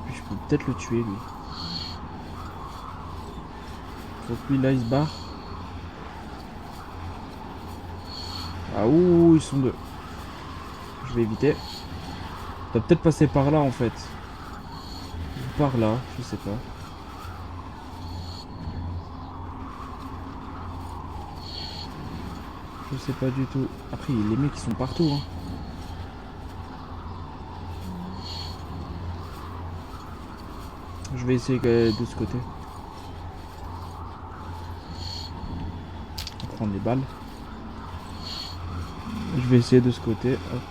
Je peux peut-être le tuer, lui. Faut que lui, là, il se barre. Ah, ouh, ils sont deux. Je vais éviter. On doit peut-être passer par là, en fait. Ou par là, je sais pas. Je sais pas du tout. Après, les mecs, ils sont partout, hein. Je vais essayer de ce côté. On va prendre les balles. Je vais essayer de ce côté. Hop.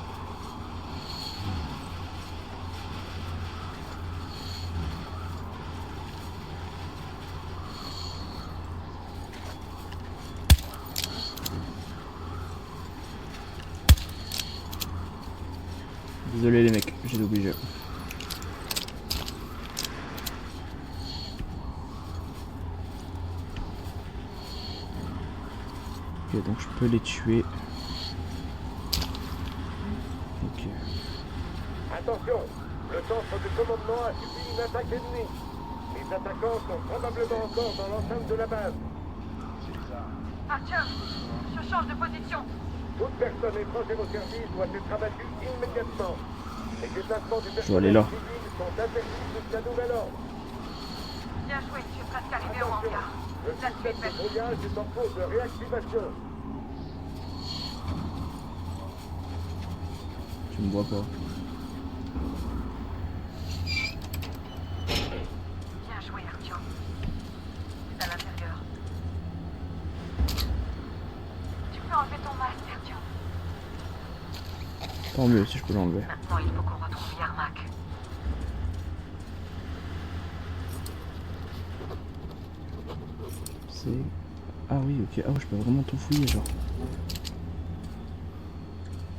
Désolé les mecs, j'ai obligé. Ok, donc je peux les tuer. Ok. Attention, le centre de commandement a subi une attaque ennemie. Les attaquants sont probablement encore dans l'enceinte de la base. Artyom, je change de position. Toute personne étrangère au service doit être abattue immédiatement. Les déplacements du Je dois aller là. personnel civil sont interdits jusqu'à nouvel ordre. Bien joué, je suis presque arrivé au Attention, hangar. le La système suite, de brouillage est en cours de réactivation. Tu me vois pas. Bien joué, Artyom. C'est à l'intérieur. Tu peux enlever ton masque, Artyom. Tant mieux si je peux l'enlever. Maintenant, il faut qu'on retrouve Yarmak. C'est... Ah oui, ok. Ah ouais, je peux vraiment tout fouiller, genre.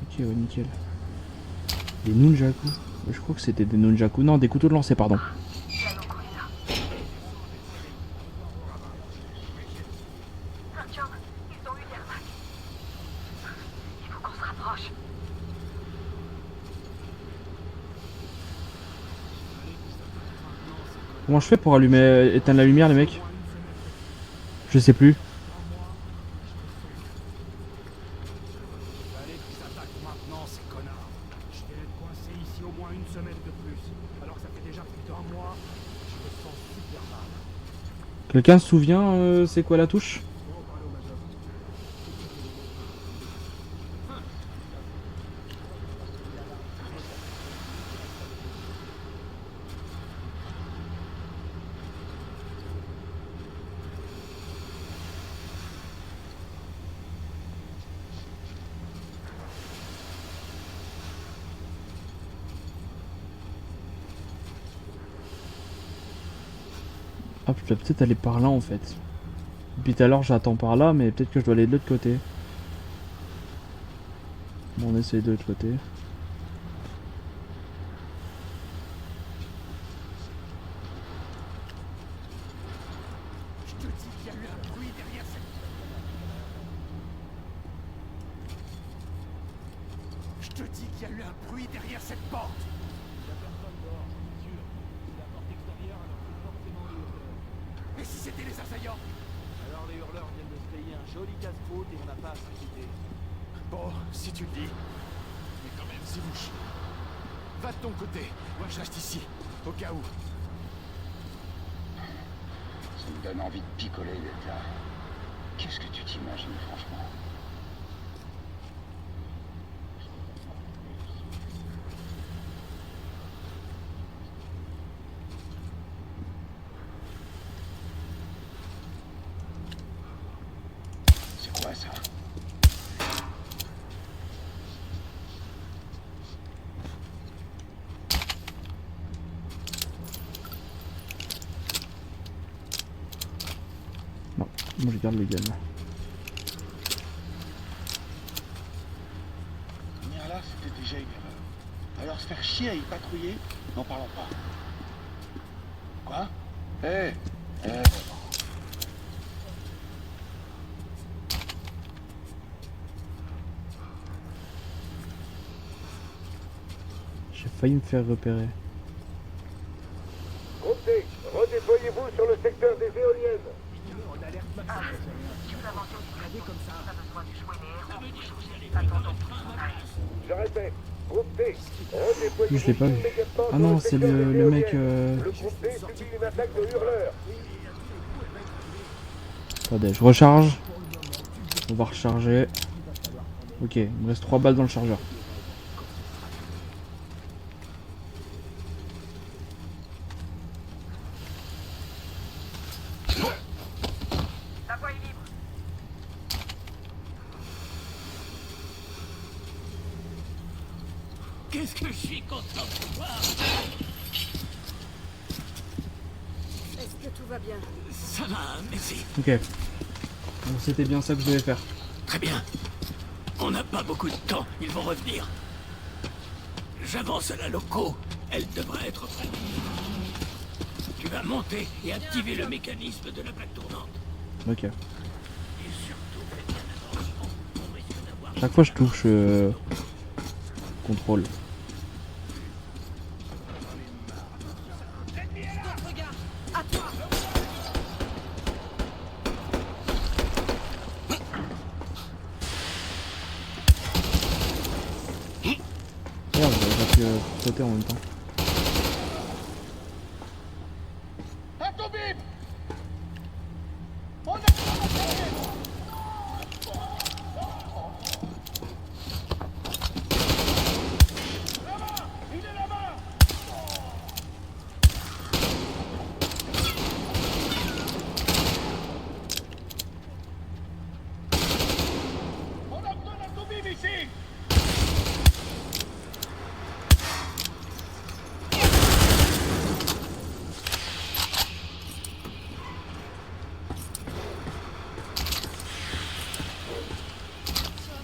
Ok, ouais, nickel. Des nunjaku. Je crois que c'était des nunjaku. Non, des couteaux de lancer, pardon. Artyom, ils ont eu Yarmak. Il faut qu'on se rapproche. Comment je fais pour allumer, éteindre la lumière, les mecs? Je sais plus. Allez, qu'ils attaquent maintenant, ces connards. Je vais être coincé ici au moins une semaine de plus. Alors que ça fait déjà plus d'un mois. Je me sens super mal. Quelqu'un se souvient c'est quoi la touche? Ah, je dois peut-être aller par là en fait. Depuis tout à l'heure j'attends par là, mais peut-être que je dois aller de l'autre côté. Bon, on essaye de l'autre côté. Je te dis qu'il y a eu un bruit derrière cette... Je te dis qu'il y a eu un bruit derrière cette porte. Il y a personne dehors, c'est sûr. C'est la porte extérieure, alors c'est forcément les hurleurs. Et si c'était les assaillants? Alors les hurleurs viennent de se payer un joli casse-croûte et on n'a pas à s'inquiéter. Bon, si tu le dis. Mais quand même, c'est louche. Va de ton côté. Moi, je reste ici. Au cas où. Ça me donne envie de picoler d'être là. Qu'est-ce que tu t'imagines, franchement? C'est quoi ça? Moi je garde les guns. Venir là, c'était déjà une erreur. Alors se faire chier à y patrouiller, n'en parlons pas. Quoi? J'ai failli me faire repérer. Groupe D, redéployez-vous sur le secteur des éoliennes. Je répète, groupe D, redéployez-vous. Je l'ai pas vu. Ah non, c'est le mec. Le groupe D subit une attaque de hurleurs. Attendez, je recharge. On va recharger. Ok, il me reste 3 balles dans le chargeur. La voie est libre. Qu'est-ce que je suis content de voir. Est-ce que tout va bien? Ça va, merci. Ok. Donc c'était bien ça que je devais faire. Très bien. On n'a pas beaucoup de temps, ils vont revenir. J'avance à la loco, elle devrait être prête. Tu vas monter et activer le mécanisme de la plaque tournante. Ok. Et surtout, fais bien attention, on risque d'avoir... Chaque fois je touche contrôle. Merde, j'aurais pu sauter en même temps. À ton bip! On a il est là-bas! On a besoin d'un tout bip ici!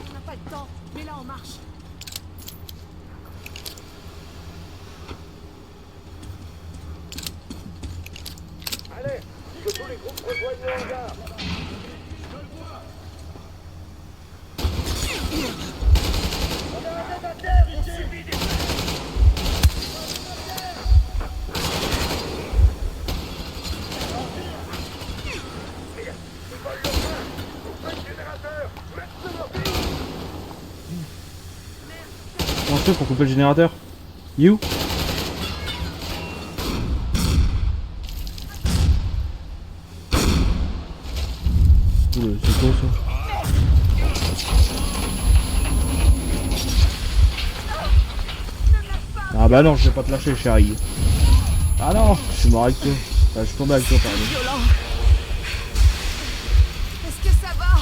On n'a pas de temps, mais là on marche. Allez, que tous les groupes rejoignent le hangar. On a un homme à terre ici. Ils volent le train. Ouvrez le générateur. Mettez leur vie. Comment je fais pour couper le générateur? You? Oula, c'est quoi ça? Ah bah non, je vais pas te lâcher, chérie. Ah non, je suis mort avec toi. Enfin, je suis tombé avec toi, pardon. Violent. Est-ce que ça va?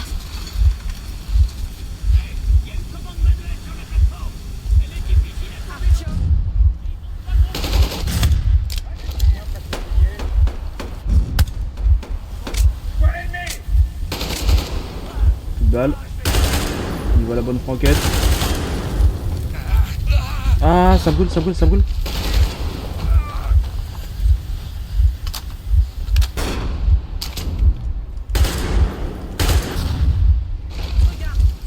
Il y a une commande manuelle sur la plateforme. Elle est difficile à trouver. Voir l'ennemi. Plus de balles. Il voit la bonne franquette. Ah, ça brûle, ça brûle, ça brûle.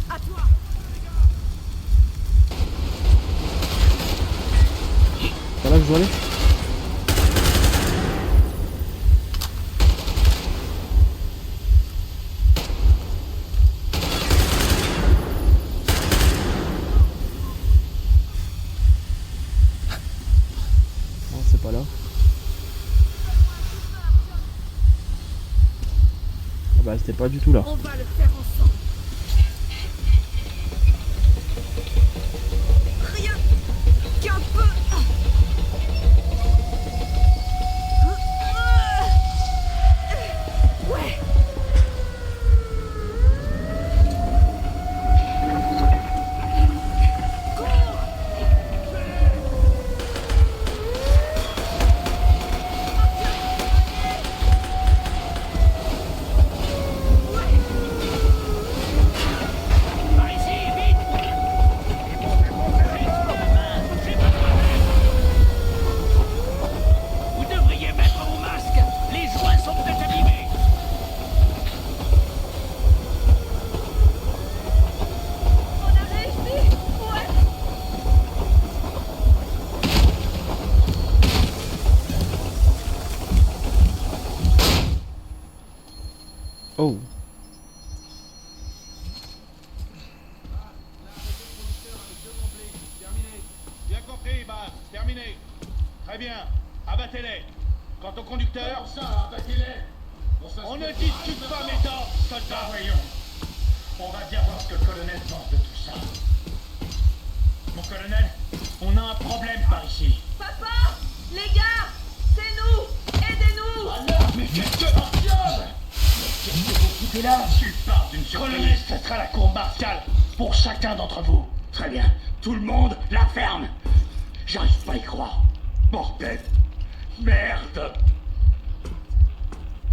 À toi. C'est là que je dois aller? Non, c'est pas là. Ah bah c'était pas du tout là. On va le faire ensemble. Rien qu'un peu. Ouais. terminé. Très bien, abattez-les. Quant au conducteur... Ça, abattez-les. On ne discute pas, méthode, soldat. Voyons. On va bien voir ce que le colonel pense de tout ça. Mon colonel, on a un problème par ici. Papa! Les gars! C'est nous! Aidez-nous! Mais qu'est-ce que... Qu'est-ce que vous foutez là? Tu parles d'une surprise. Colonel, ce sera la cour martiale pour chacun d'entre vous. Très bien. Tout le monde, la ferme. J'arrive pas à y croire. Bordel. Merde.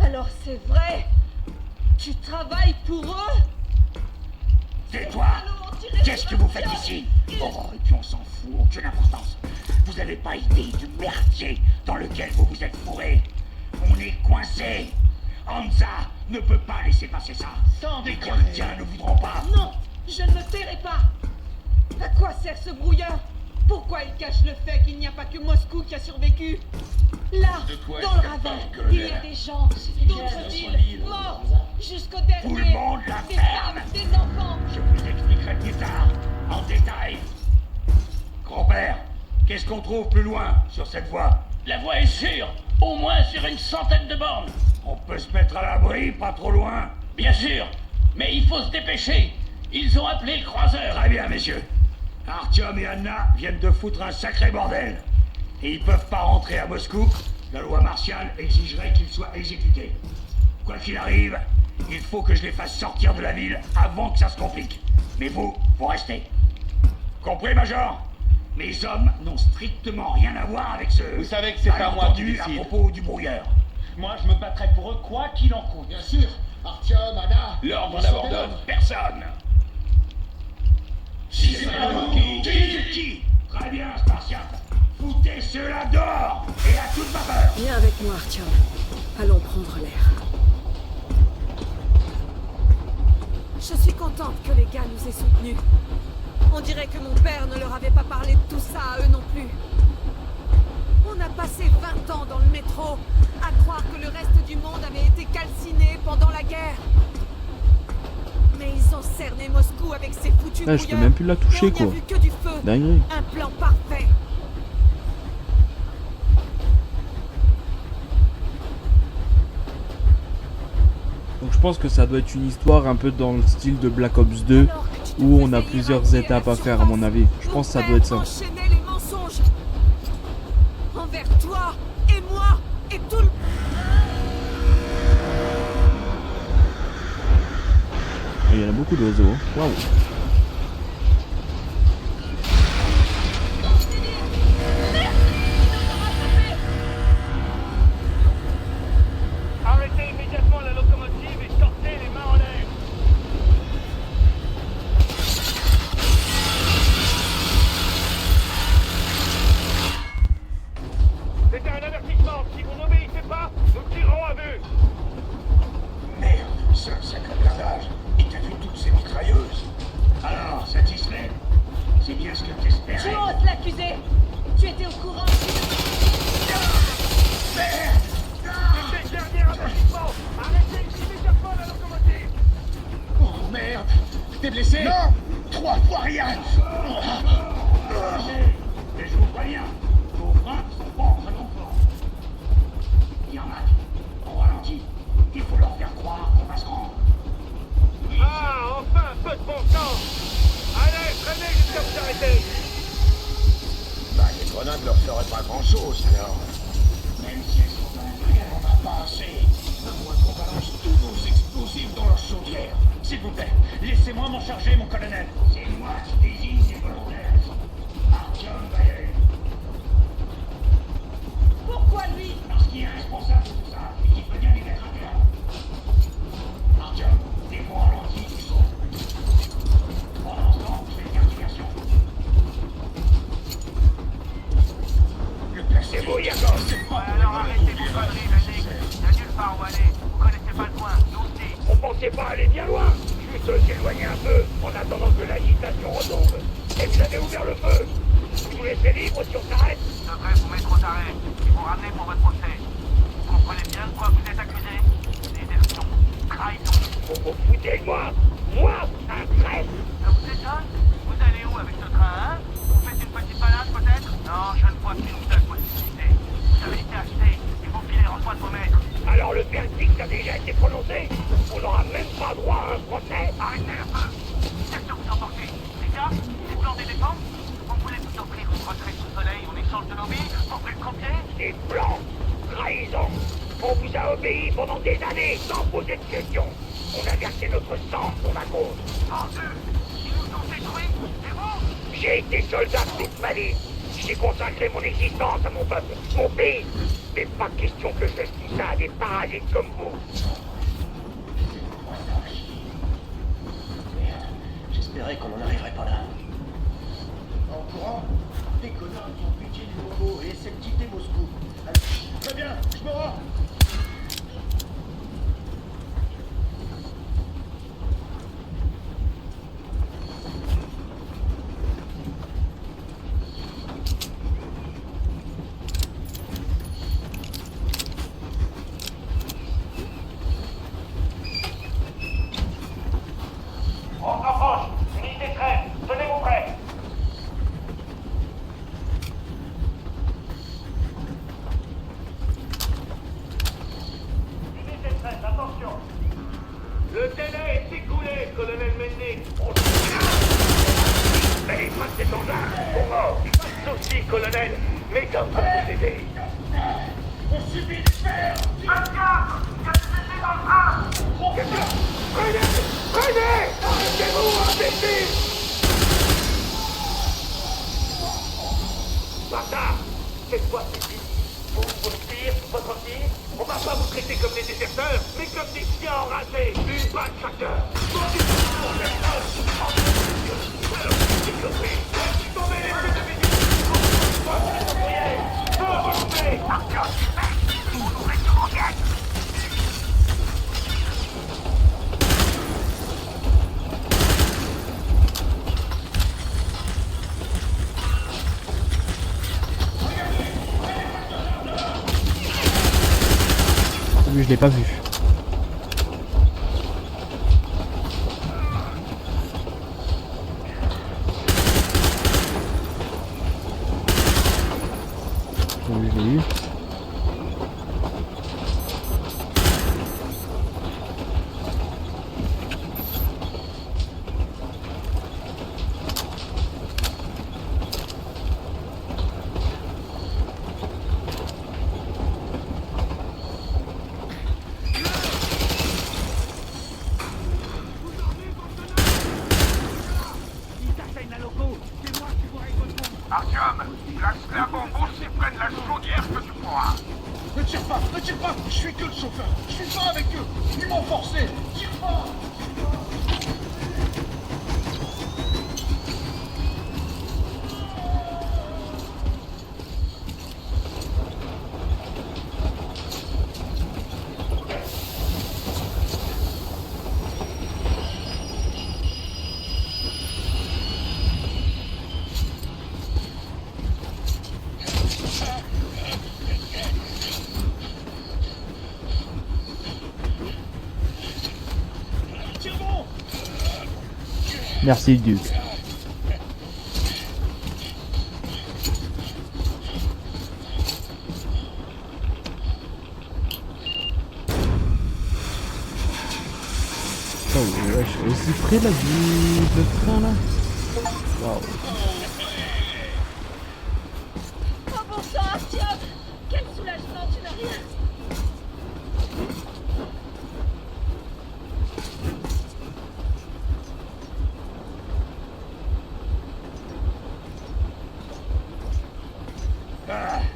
Alors c'est vrai? Tu travailles pour eux? Tais-toi. Qu'est-ce que vous faites ici? Oh, et puis on s'en fout, aucune importance. Vous avez pas idée du merdier dans lequel vous vous êtes fourré. On est coincé. Hansa ne peut pas laisser passer ça. Les gardiens ne voudront pas. Non, je ne me tairai pas. À quoi sert ce brouilleur? Pourquoi il cache le fait qu'il n'y a pas que Moscou qui a survécu? Là, dans le ravin, il y a des gens, d'autres villes, morts, jusqu'au dernier. Tout le monde la des ferme. femmes, des enfants. Je vous expliquerai plus tard, en détail. Grand-père, qu'est-ce qu'on trouve plus loin sur cette voie? La voie est sûre, au moins sur une centaine de bornes. On peut se mettre à l'abri, pas trop loin. Bien sûr, mais il faut se dépêcher. Ils ont appelé le croiseur. Très bien, messieurs. Artyom et Anna viennent de foutre un sacré bordel. Et ils peuvent pas rentrer à Moscou. La loi martiale exigerait qu'ils soient exécutés. Quoi qu'il arrive, il faut que je les fasse sortir de la ville avant que ça se complique. Mais vous restez. Compris, Major? Mes hommes n'ont strictement rien à voir avec ce... Vous savez que c'est pas moi qui décide. À propos du brouilleur. Moi, je me battrai pour eux quoi qu'il en coûte. Bien sûr. Artyom, Anna... L'ordre n'abandonne personne. Si c'est pas vous, Qui? Très bien, Spartiate. Foutez cela dehors et à toute vapeur. Viens avec moi, Artyom. Allons prendre l'air. Je suis contente que les gars nous aient soutenus. On dirait que mon père ne leur avait pas parlé de tout ça à eux non plus. On a passé 20 ans dans le métro à croire que le reste du monde avait été calciné pendant la guerre. Mais ils ont cerné Moscou avec ses foutus je peux même plus la toucher, quoi. On n'y a vu que du feu. Dinguerie. Un plan parfait. Donc je pense que ça doit être une histoire un peu dans le style de Black Ops 2 où on a plusieurs étapes à faire à mon avis. Je pense que ça doit être ça. Enchaîner les mensonges envers toi et moi et tout le... Il y en a beaucoup d'oiseaux. Waouh. Arrêtez immédiatement la locomotive et sortez les mains en l'air. C'était un avertissement. Si vous n'obéissez pas, nous tirerons à vue. Merde, seul sacré blindage. Et t'as vu toutes ces mitrailleuses? Alors, satisfait? C'est bien ce que t'espérais. Tu oses l'accuser? Tu étais au courant? Merde! C'était le dernier avertissement. Arrêtez immédiatement la locomotive. Oh merde. T'es blessé? Non! 3 fois rien! Mais je vous préviens, vos freins sont pas en très bonne forme. Il y en a qui ont ralenti. Il faut leur faire croire qu'on va se rendre. Ah, enfin un peu de bon sens. Allez, prenez jusqu'à vous arrêter. Bah, les grenades leur feraient pas grand-chose, alors. Même si elles sont dans l'intérieur, on n'a pas assez. À moins qu'on balance tous nos explosifs dans leur chaudière. S'il vous plaît, laissez-moi m'en charger, mon colonel. C'est moi qui désigne les volontaires. Artyom va y aller. Pourquoi lui? Parce qu'il est responsable de tout ça et qu'il peut bien les mettre à terre. Artyom, dès qu'on ralentit, tu sautes. Pendant ce temps, je vais faire diversion. Le placebo, il y a pas. Alors arrêtez vos conneries, Benedict. Il y a nulle part où aller. Vous connaissez pas le coin, nous aussi. On pensait pas aller bien loin. Juste s'éloigner un peu en attendant que l'agitation retombe. Et vous avez ouvert le feu. Vous nous laissez libre si on s'arrête. Je devrais vous mettre au arrêt et vous ramener pour votre procès. Vous comprenez bien de quoi vous êtes accusé? Désertion, trahison. Vous vous foutez de moi? Moi, un traître. Ça vous étonne? Vous allez où avec ce train, hein? Vous faites une petite balade peut-être? Non, je ne vois plus. Georges de Nobby pour pris le croupier? Des plans, trahison. On vous a obéi pendant des années sans poser de questions. On a versé notre sang pour la cause. Mordu! Ils nous ont détruits, et vous? J'ai été soldat toute ma vie. J'ai consacré mon existence à mon peuple, mon pays. Mais pas question que je fasse ça à des parasites comme vous. J'espérais qu'on n'en arriverait pas là. En courant, des connards qui ont buté les locaux et essaient de quitter Moscou. Très bien, je me rends. On se rapproche. Unité 13, tenez-vous prêts. Unité 13, attention. Le délai est écoulé, colonel Mendik. Mais les traces des engins sont morts. Pas de soucis, colonel. Mais comme pour vous aider. On subit des pertes. Pascal! Il y a des blessés dans le train! Prenez! Prenez! Arrêtez-vous, imbécile! Bâtard! Cette fois, c'est fini. Votre tir, votre tir. On va pas vous traiter comme des déserteurs, mais comme des chiens enragés. Une balle chacun. Tombez les pieds de midi. Lui, je l'ai pas vu. Lui, je l'ai eu. Artyom, lâche la bombe aussi près de la chaudière que tu pourras. Ne tire pas, je suis que le chauffeur. Je suis pas avec eux. Ils m'ont forcé. Tire pas. Merci, Duc. Oh, ouais, je suis aussi près là du train là. Waouh. Oh bon sang, Artyom! Quel soulagement, tu n'as rien!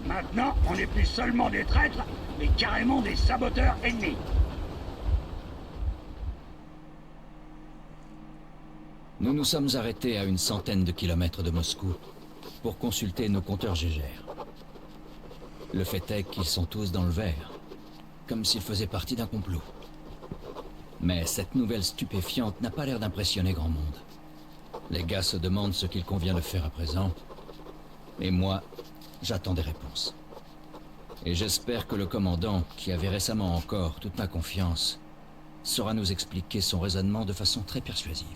Maintenant, on n'est plus seulement des traîtres, mais carrément des saboteurs ennemis. Nous nous sommes arrêtés à une centaine de kilomètres de Moscou pour consulter nos compteurs Gégère. Le fait est qu'ils sont tous dans le vert, comme s'ils faisaient partie d'un complot. Mais cette nouvelle stupéfiante n'a pas l'air d'impressionner grand monde. Les gars se demandent ce qu'il convient de faire à présent, et moi, j'attends des réponses. Et j'espère que le commandant, qui avait récemment encore toute ma confiance, saura nous expliquer son raisonnement de façon très persuasive.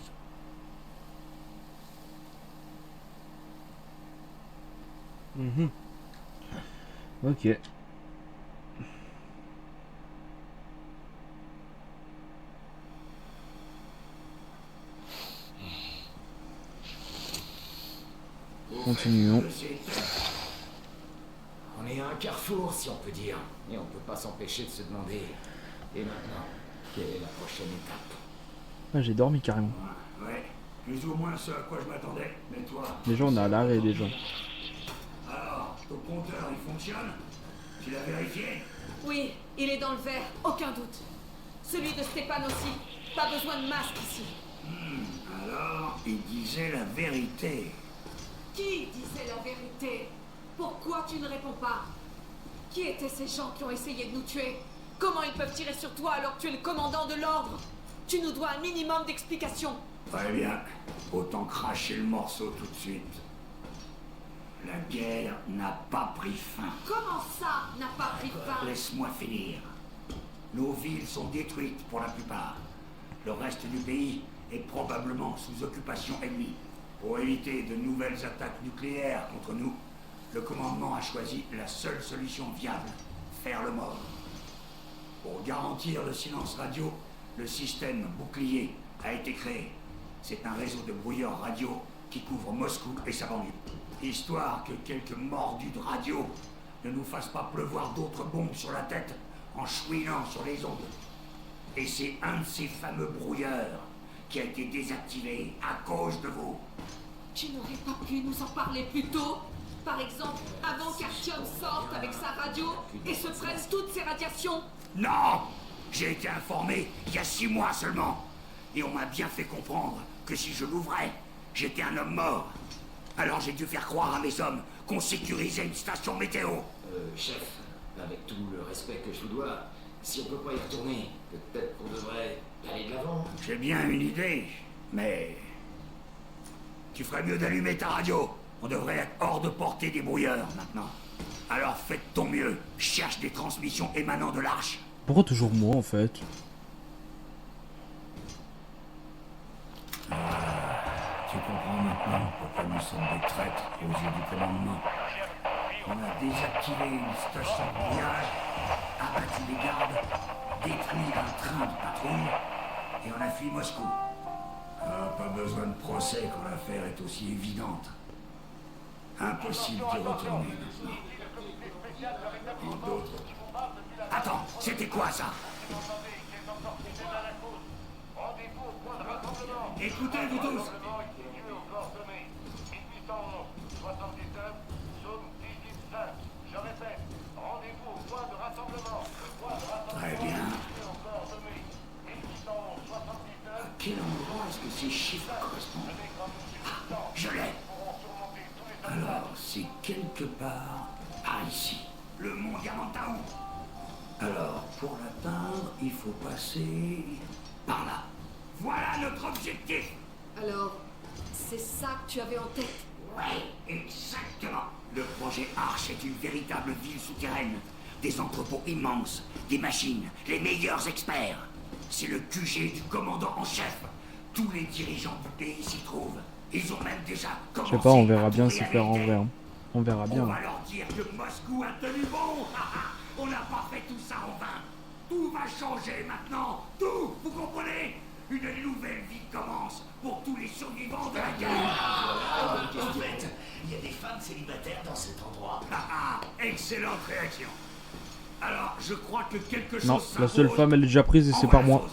Ok. Continuons. est à un carrefour, si on peut dire. Et on peut pas s'empêcher de se demander... Et maintenant, quelle est la prochaine étape? Ah, j'ai dormi carrément. Ouais, plus ou moins ce à quoi je m'attendais. Mais toi... Déjà, on est à l'arrêt, déjà. Alors, ton compteur, il fonctionne? Tu l'as vérifié? Oui, il est dans le vert, aucun doute. Celui de Stéphane aussi. Pas besoin de masque ici. Alors, il disait la vérité. Qui disait la vérité? Pourquoi tu ne réponds pas? Qui étaient ces gens qui ont essayé de nous tuer? Comment ils peuvent tirer sur toi alors que tu es le commandant de l'ordre? Tu nous dois un minimum d'explications. Très bien. Autant cracher le morceau tout de suite. La guerre n'a pas pris fin. Comment ça n'a pas pris fin? Laisse-moi finir. Nos villes sont détruites pour la plupart. Le reste du pays est probablement sous occupation ennemie. Pour éviter de nouvelles attaques nucléaires contre nous, le commandement a choisi la seule solution viable, faire le mort. Pour garantir le silence radio, le système bouclier a été créé. C'est un réseau de brouilleurs radio qui couvre Moscou et sa banlieue. Histoire que quelques mordus de radio ne nous fassent pas pleuvoir d'autres bombes sur la tête en chouinant sur les ondes. Et c'est un de ces fameux brouilleurs qui a été désactivé à cause de vous. Tu n'aurais pas pu nous en parler plus tôt? Par exemple, avant qu'Artyom sorte avec sa radio et se prenne toutes ces radiations? Non! J'ai été informé il y a 6 mois seulement. Et on m'a bien fait comprendre que si je l'ouvrais, j'étais un homme mort. Alors j'ai dû faire croire à mes hommes qu'on sécurisait une station météo. Chef, avec tout le respect que je vous dois, si on peut pas y retourner, peut-être qu'on devrait aller de l'avant. J'ai bien une idée, mais... Tu ferais mieux d'allumer ta radio. On devrait être hors de portée des brouilleurs maintenant. Alors faites ton mieux. Cherche des transmissions émanant de l'arche. Pourquoi toujours moi en fait? Tu comprends maintenant pourquoi nous sommes des traîtres aux yeux du commandement. On a désactivé une station de brouillage, abattu les gardes, détruit un train de patrouille, et on a fui Moscou. Ah, pas besoin de procès quand l'affaire est aussi évidente. Impossible d'y retourner maintenant. En d'autres... Attends, c'était quoi ça? Écoutez, vous tous. Très bien. À quel endroit est-ce que ces chiffres correspondent? Ah, je l'ai. Alors, c'est quelque part par ici. Le mont Diamantaou. Alors, pour l'atteindre, il faut passer par là. Voilà notre objectif. Alors, c'est ça que tu avais en tête? Ouais, exactement. Le projet Arche est une véritable ville souterraine. Des entrepôts immenses, des machines, les meilleurs experts. C'est le QG du commandant en chef. Tous les dirigeants du pays s'y trouvent. Ils ont même déjà commencé. Je sais pas, on verra bien s'y faire en vrai. Hein. On verra bien. On va leur dire que Moscou a tenu bon. On n'a pas fait tout ça en vain. Tout va changer maintenant. Tout, vous comprenez? Une nouvelle vie commence pour tous les survivants de la guerre. En fait, il y a des femmes célibataires dans cet endroit. Excellente réaction. Alors, je crois que quelque chose... Non, la seule femme, elle est déjà prise et c'est par moi.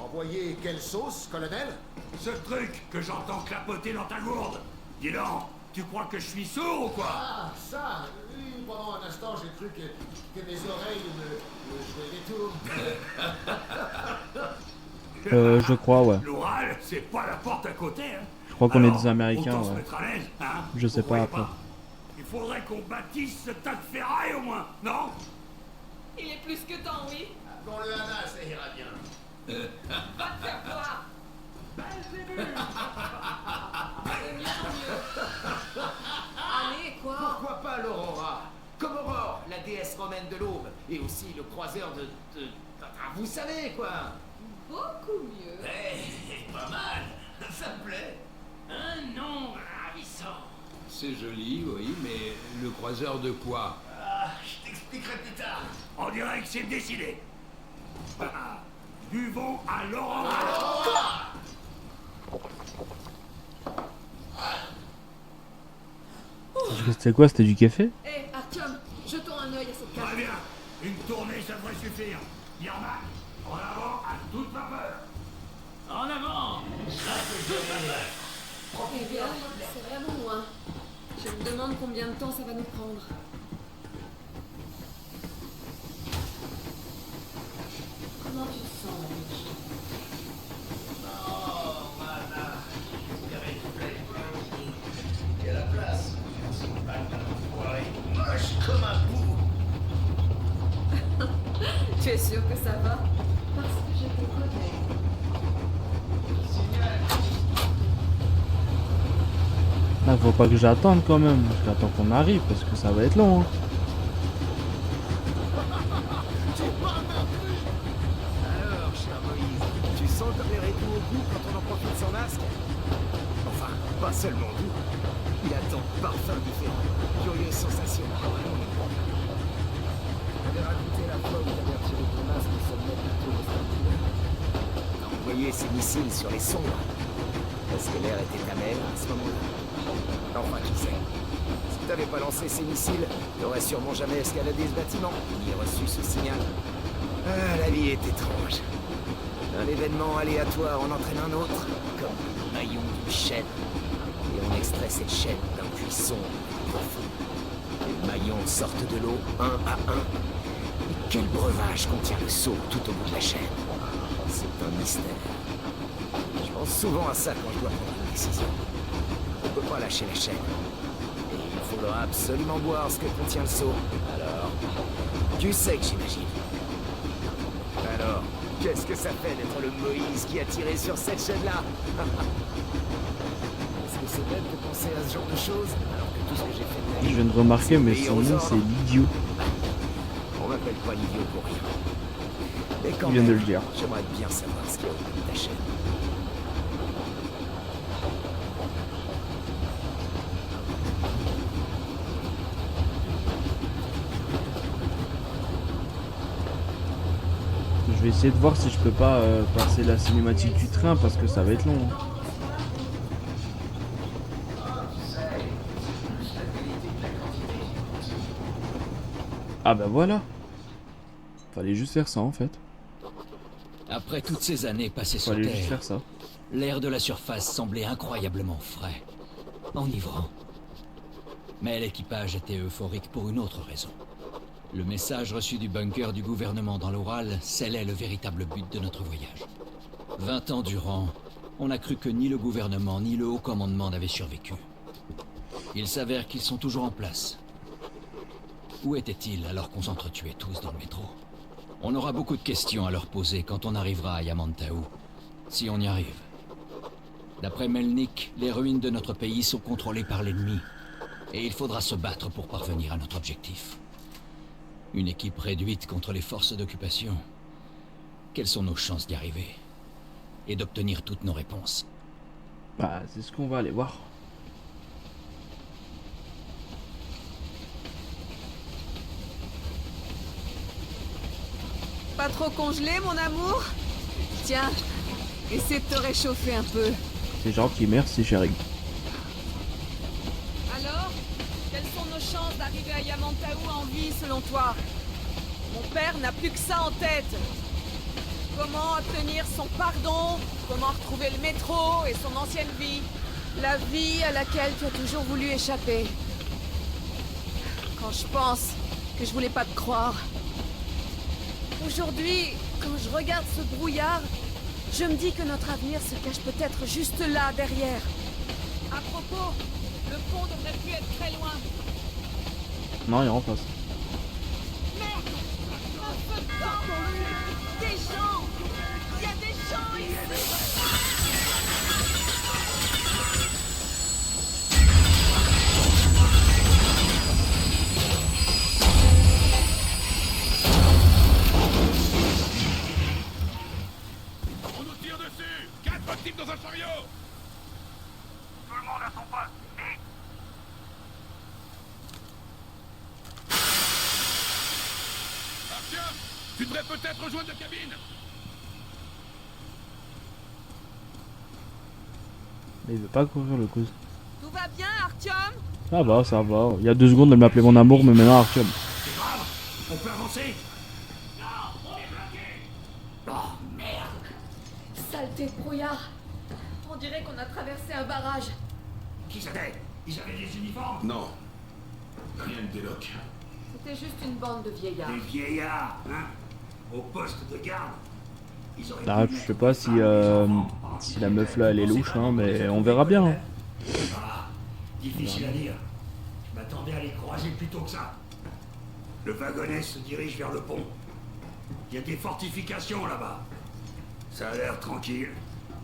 Envoyez quelle sauce, colonel? Ce truc que j'entends clapoter dans ta gourde. Dis donc, tu crois que je suis sourd ou quoi? Ah, ça, oui, pendant un instant, j'ai cru que mes oreilles me jouaient des tours. Je crois, ouais. L'Oural, c'est pas la porte à côté, hein. Je crois qu'on est des Américains, autant se ouais. mettre à l'aise, hein. Je sais pas après. Il faudrait qu'on bâtisse ce tas de ferraille au moins, non? Il est plus que temps, oui. Bon, le Hana, ça ira bien. Va te faire voir. Allez, quoi? Pourquoi pas l'Aurora? Comme Aurore, la déesse romaine de l'aube, et aussi le croiseur de... Vous savez, quoi. Beaucoup mieux. Pas mal. Ça me plaît. Un nom ravissant. C'est joli, oui, mais le croiseur de quoi? Je t'expliquerai plus tard. On dirait que c'est décidé. Buvons à l'Aurora. C'était quoi? C'était du café? Hé, Artyom, jetons un confirme. Yermak, en avant à toute vapeur. En avant. Ça que je vais. Eh bien, c'est vraiment loin. Je me demande combien de temps ça va nous prendre. Comment tu te sens, Mitch? Non, mana. J'ai des réflexes. Il y a la place. C'est pas d'enfoiré. Moche comme un bout. Tu es sûr que ça va? Parce que je te connais. Ah, faut pas que j'attende quand même. J'attends qu'on arrive parce que ça va être long. Hein. Alors, cher Moïse, tu sens comme les rétaux au goût quand on en profite sans masque? Enfin, pas seulement goût. Il a tant de parfums différents. Curieuse sensation. J'avais raconté la fois où t'avais retiré ton masque au sommet de la tour de Stamford. T'as envoyé ces missiles sur les sondes. Est-ce que l'air était amer à ce moment-là? Enfin, qui sait. Si t'avais pas lancé ces missiles, t'aurais sûrement jamais escaladé ce bâtiment, ni reçu ce signal. Ah, la vie est étrange. Un événement aléatoire en entraîne un autre, comme le maillon d'une chaîne. Et on extrait cette chaîne d'un puits sombre et profond. Les maillons sortent de l'eau, un à un. Et quel breuvage contient le seau tout au bout de la chaîne? C'est un mystère. Je pense souvent à ça quand je dois prendre une décision. On ne peut pas lâcher la chaîne. Et il faudra absolument boire ce que contient le seau. Alors, tu sais que j'imagine. Alors, qu'est-ce que ça fait d'être le Moïse qui a tiré sur cette chaîne-là? Est-ce que c'est bête de penser à ce genre de choses alors que tout ce que j'ai fait de ma vie, Je viens de remarquer, mais c'est son nom obéir aux c'est ordres? l'idiot. On m'appelle pas l'idiot pour rien. Mais quand Il vient de même, le dire. j'aimerais bien savoir ce qu'il y a au bout de ta chaîne. Je vais essayer de voir si je peux pas passer la cinématique du train parce que ça va être long. Hein. Ah bah voilà. Fallait juste faire ça en fait. Après toutes ces années passées sur Fallait juste Terre, faire ça. l'air de la surface semblait incroyablement frais, enivrant. Mais l'équipage était euphorique pour une autre raison. Le message reçu du bunker du gouvernement dans l'Oural scellait le véritable but de notre voyage. 20 ans durant, on a cru que ni le gouvernement ni le haut commandement n'avaient survécu. Il s'avère qu'ils sont toujours en place. Où étaient-ils alors qu'on s'entretuait tous dans le métro? On aura beaucoup de questions à leur poser quand on arrivera à Yamantaou, si on y arrive. D'après Melnik, les ruines de notre pays sont contrôlées par l'ennemi, et il faudra se battre pour parvenir à notre objectif. Une équipe réduite contre les forces d'occupation. Quelles sont nos chances d'y arriver? Et d'obtenir toutes nos réponses? Bah c'est ce qu'on va aller voir. Pas trop congelé, mon amour? Tiens, essaie de te réchauffer un peu. C'est gentil, merci chérie. Alors, quelles sont nos chances d'arriver à Yamantaou en vie, selon toi? Mon père n'a plus que ça en tête. Comment obtenir son pardon? Comment retrouver le métro et son ancienne vie? La vie à laquelle tu as toujours voulu échapper. Quand je pense que je voulais pas te croire. Aujourd'hui, quand je regarde ce brouillard, je me dis que notre avenir se cache peut-être juste là, derrière. À propos, le pont devrait plus être très loin. Non, il est en face. Merde! Un peu de temps! Des gens! Il y a des gens ici! On nous tire dessus! 4 types dans un chariot! Tout le monde à son poste! Vite! Artyom, tu devrais peut-être rejoindre la cabine! Mais il veut pas courir le coup. Tout va bien, Artyom? Ça va, ça va. Il y a 2 secondes, elle m'appelait mon amour, mais maintenant Artyom. C'est grave, on peut avancer? Non, on côté de brouillard. On dirait qu'on a traversé un barrage. Qui c'était? Ils avaient des uniformes? Non. Rien ne déloque. C'était juste une bande de vieillards. Des vieillards, hein? Au poste de garde. Ils auraient Ah, je sais pas si la meuf là elle est louche, hein, mais on verra bien. Hein. Ah, difficile à dire. Je m'attendais à les croiser plus tôt que ça. Le wagonnet se dirige vers le pont. Il y a des fortifications là-bas. Ça a l'air tranquille.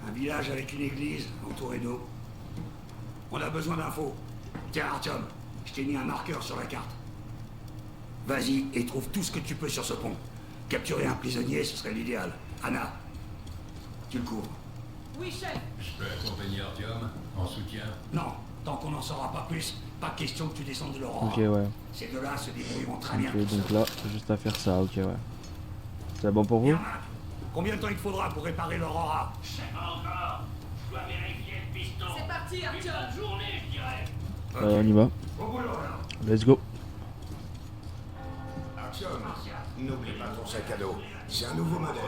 Un village avec une église entourée d'eau. On a besoin d'infos. Tiens Artyom, je t'ai mis un marqueur sur la carte. Vas-y et trouve tout ce que tu peux sur ce pont. Capturer un prisonnier, ce serait l'idéal. Anna, tu le couvres. Oui, chef. Je peux accompagner Artyom en soutien? Non, tant qu'on n'en saura pas plus, pas question que tu descendes de l'Aurora. Ok, ouais. Ces deux-là se débrouilleront très bien. Ok, donc là, juste à faire ça, ok, ouais. C'est bon pour vous? Combien de temps il te faudra pour réparer l'Aurora? Je sais pas encore. Je dois vérifier le piston. C'est parti, Une Artyom. bonne journée, je dirais. On y va. Au boulot alors. Let's go. Artyom, n'oublie pas ton sac à dos. C'est un nouveau modèle.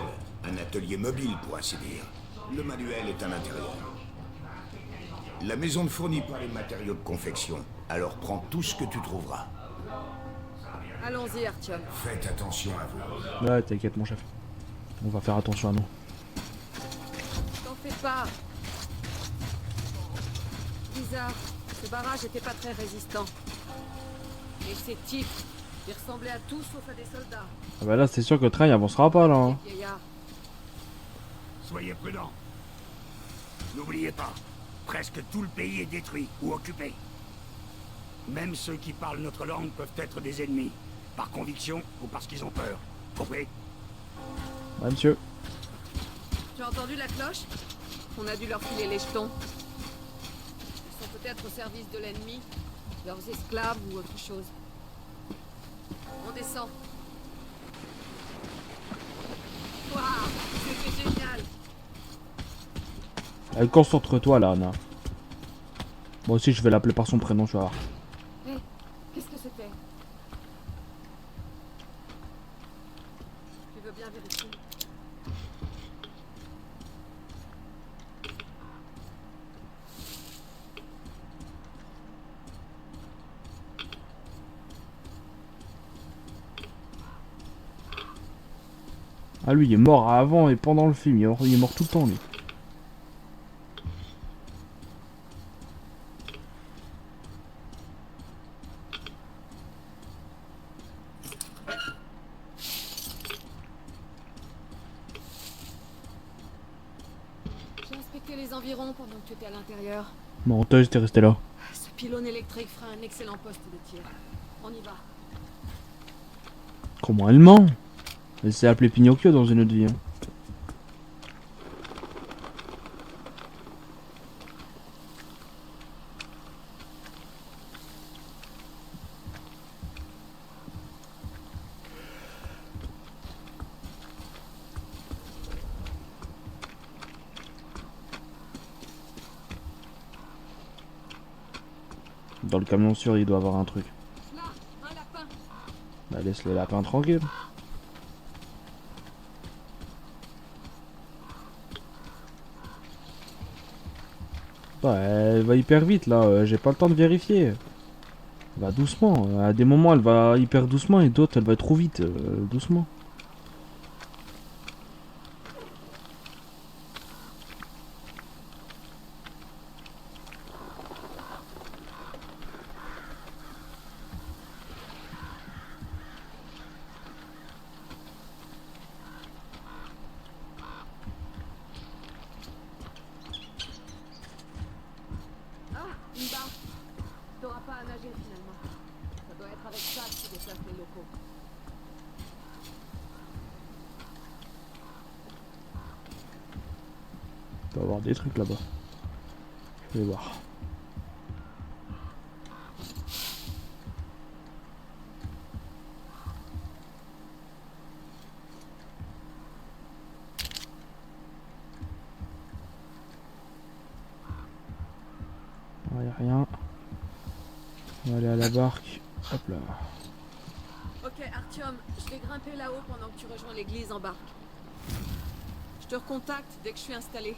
Un atelier mobile, pour ainsi dire. Le manuel est à l'intérieur. La maison ne fournit pas les matériaux de confection, alors prends tout ce que tu trouveras. Allons-y, Artyom. Faites attention à vous. Ouais, t'inquiète mon chef. On va faire attention à nous. T'en fais pas. Bizarre. Ce barrage était pas très résistant. Et ces types, ils ressemblaient à tout sauf à des soldats. Ah bah là c'est sûr que le train il avancera pas là. Hein. Des vieillards. Soyez prudents. N'oubliez pas, presque tout le pays est détruit ou occupé. Même ceux qui parlent notre langue peuvent être des ennemis, par conviction ou parce qu'ils ont peur. Compris? Ouais monsieur. Tu as entendu la cloche? On a dû leur filer les jetons. Ils sont peut-être au service de l'ennemi, leurs esclaves ou autre chose. On descend. Waouh, c'était génial. Allez, concentre-toi là, Anna. Moi aussi je vais l'appeler par son prénom, tu vas voir. Hé, qu'est-ce que c'était? Tu veux bien vérifier? Ah lui il est mort avant et pendant le film, il est mort tout le temps lui. J'ai inspecté les environs pendant que tu étais à l'intérieur. Bon, toi j'étais resté là. Ce pylône électrique fera un excellent poste de tir. On y va. Comment elle ment? Elle s'est appelée Pinocchio dans une autre vie. Hein. Dans le camion sûr, il doit avoir un truc. Là, un lapin. Bah laisse le lapin tranquille. Ouais, elle va hyper vite là, j'ai pas le temps de vérifier. Elle va doucement, à des moments elle va hyper doucement et d'autres elle va trop vite, doucement. Une barre. T'auras pas à nager finalement. Ça doit être avec ça que tu déplaces les locaux. Il doit y avoir des trucs là-bas. Je vais voir. Il n'y a rien. On va aller à la barque. Hop là. Ok, Artyom, je vais grimper là-haut pendant que tu rejoins l'église en barque. Je Je te recontacte dès que je suis installée.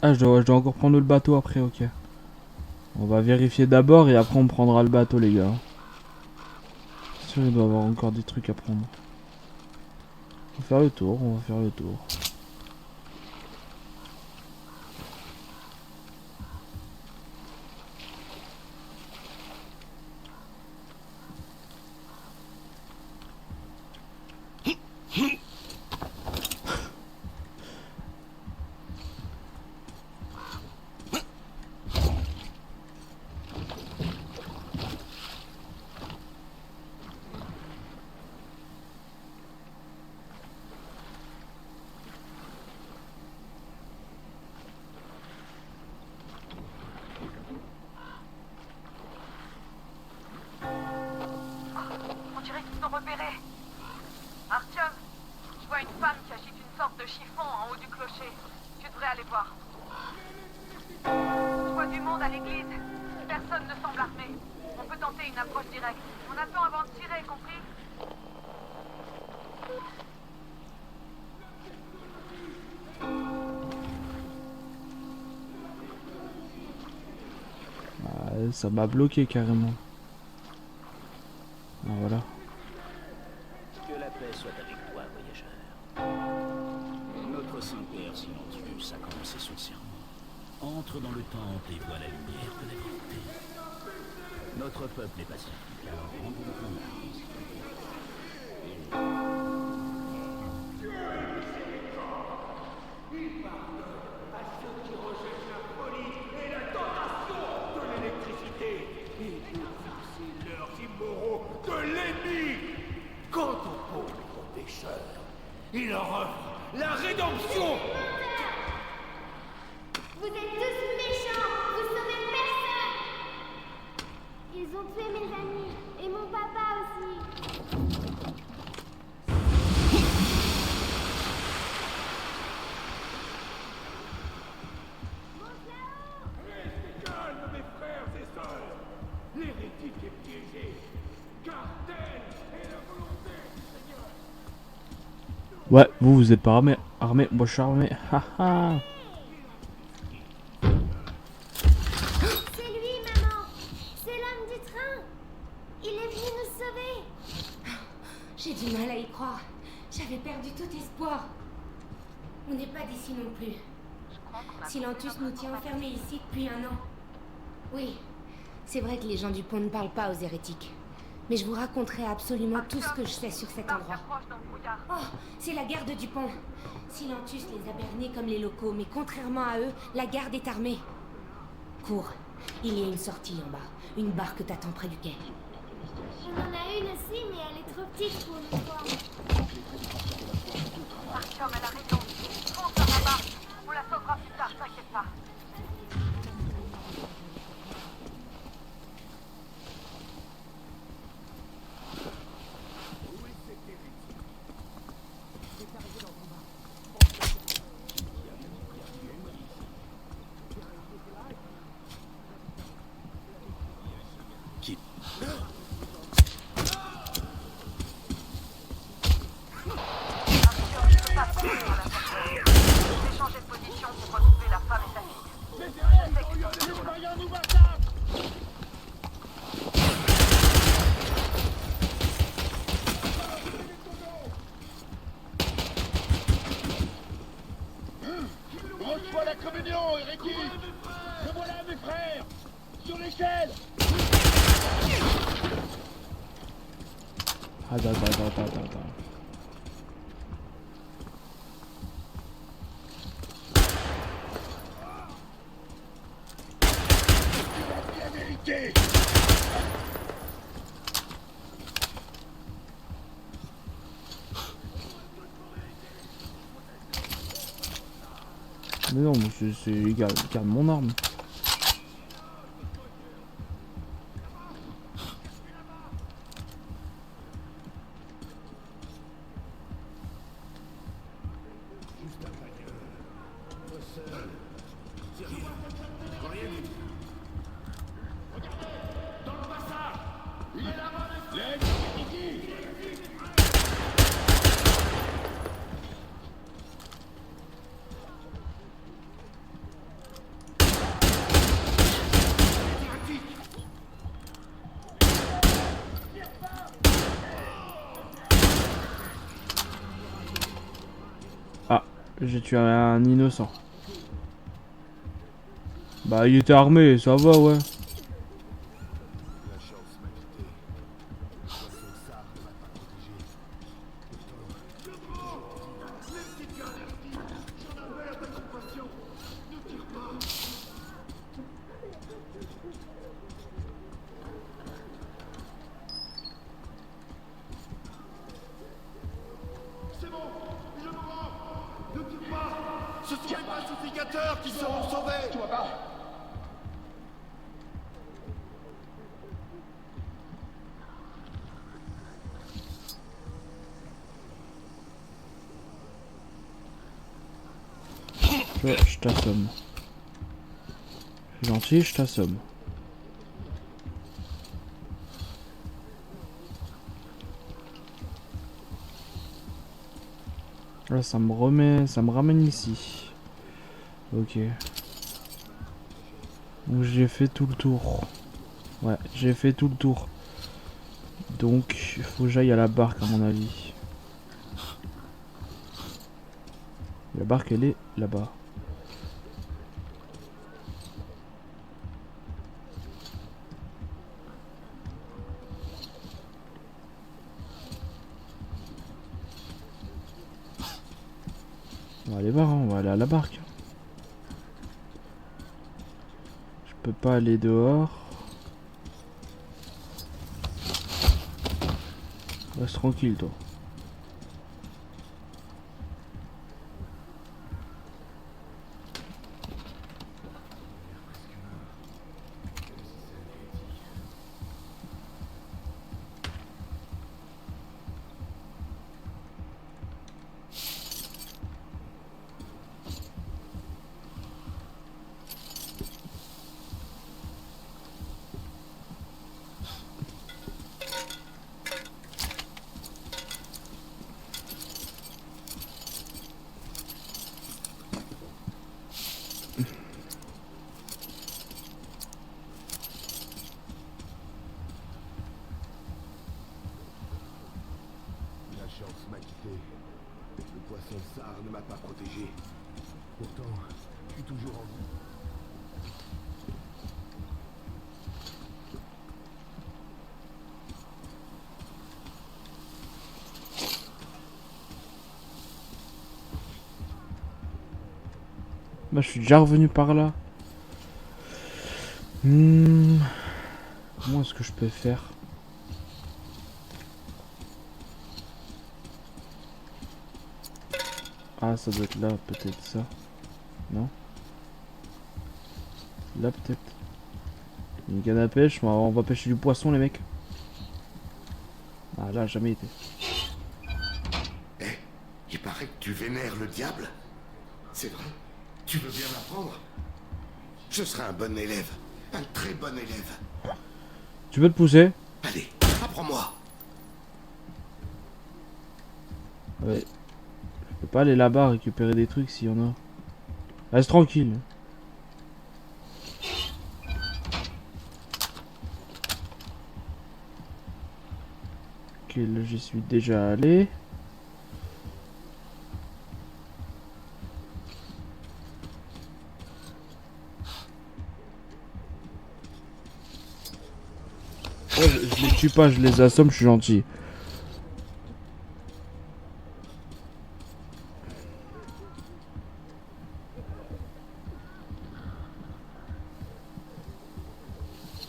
Ah, je dois encore prendre le bateau après, ok. On va vérifier d'abord et après on prendra le bateau, les gars. C'est sûr, il doit y avoir encore des trucs à prendre. On va faire le tour, on va faire le tour. On dirait qu'ils sont repérés. Artyom, je vois une femme qui agite une sorte de chiffon en haut du clocher. Tu devrais aller voir. Je vois du monde à l'église. Personne ne semble armé. On peut tenter une approche directe. On attend avant de tirer, compris? Ah, ça m'a bloqué carrément. Ah, voilà. Que la paix soit avec toi, voyageur. Notre Saint-Père Silencius a commencé son serment. Entre dans le temple et vois la lumière de la vérité. Notre peuple est pacifique, alors rendons-nous grâce. Il pardonne à ceux qui rejettent la folie et la tentation de l'électricité et durcit leurs immoraux de l'ennemi. Quant aux pauvres pécheurs, il leur offre la rédemption. Vous êtes tous méchants, vous sauvez personne. Ils ont tué mes amis et mon papa aussi. Restez calmes, mes frères et sœurs. L'hérétique est piégé, car telle est la volonté du Seigneur. Ouais, vous êtes pas armé. Moi je suis armé. Haha. C'est lui, maman. C'est l'homme du train. Il est venu nous sauver. J'ai du mal à y croire. J'avais perdu tout espoir. On n'est pas d'ici non plus. Silentus nous tient enfermés ici depuis 1 an. Oui, c'est vrai que les gens du pont ne parlent pas aux hérétiques. Mais je vous raconterai absolument tout ce que je sais sur cet endroit. Oh, c'est la garde du pont. Silentus les a bernés comme les locaux, mais contrairement à eux, la garde est armée. Cours, il y a une sortie en bas. Une barque t'attend près du quai. On en a une aussi, mais elle est trop petite pour nous voir. Artyom, elle a raison. Fonce dans la barque. On la sauvera plus tard, t'inquiète pas. Reçois la communion, hérétique. Me voilà, mes frères. Sur l'échelle. Attends. Mais non, mais c'est garde mon arme. Ah, j'ai tué un innocent. Bah il était armé, ça va ouais. C'est bon, je me rends. Ne tire pas. Ce sont les pacificateurs qui seront sauvés. Tu vois pas? Je t'assomme. Je suis gentil, je t'assomme. Là, ça me ramène ici. Ok. Donc j'ai fait tout le tour. Ouais, j'ai fait tout le tour. Donc, il faut que j'aille à la barque à mon avis. La barque, elle est là-bas. On va aller voir, hein, on va aller à la barque. Je peux pas aller dehors. Reste tranquille, toi. La chance m'a quitté. Le poisson sard ne m'a pas protégé. Pourtant, je suis toujours en vie. Bah, je suis déjà revenu par là. Comment est-ce que je peux faire? Ah, ça doit être là, peut-être ça. Non? Là, peut-être. Une canne à pêche, on va pêcher du poisson, les mecs. Ah, là, jamais été. Eh, il paraît que tu vénères le diable. C'est vrai? Tu veux bien m'apprendre? Je serai un bon élève. Un très bon élève. Tu peux te pousser? Allez, apprends-moi. Ouais. Je peux pas aller là-bas récupérer des trucs s'il y en a. Reste tranquille. Ok, là j'y suis déjà allé. Oh, je les tue pas, je les assomme, je suis gentil.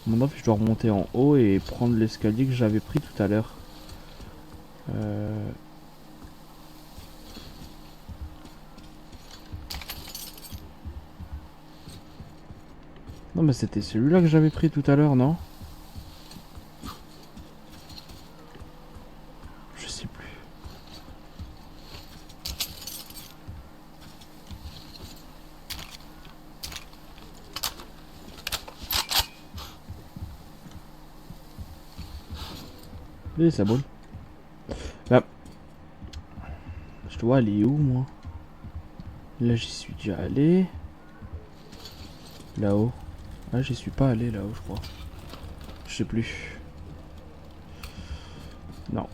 Maintenant, je dois remonter en haut et prendre l'escalier que j'avais pris tout à l'heure. Non mais c'était celui-là que j'avais pris tout à l'heure, non? Je sais plus. Et ça boule. Là. Je dois aller où moi? Là j'y suis déjà allé. Là-haut. Ah j'y suis pas allé là-haut je crois. Je sais plus. Non.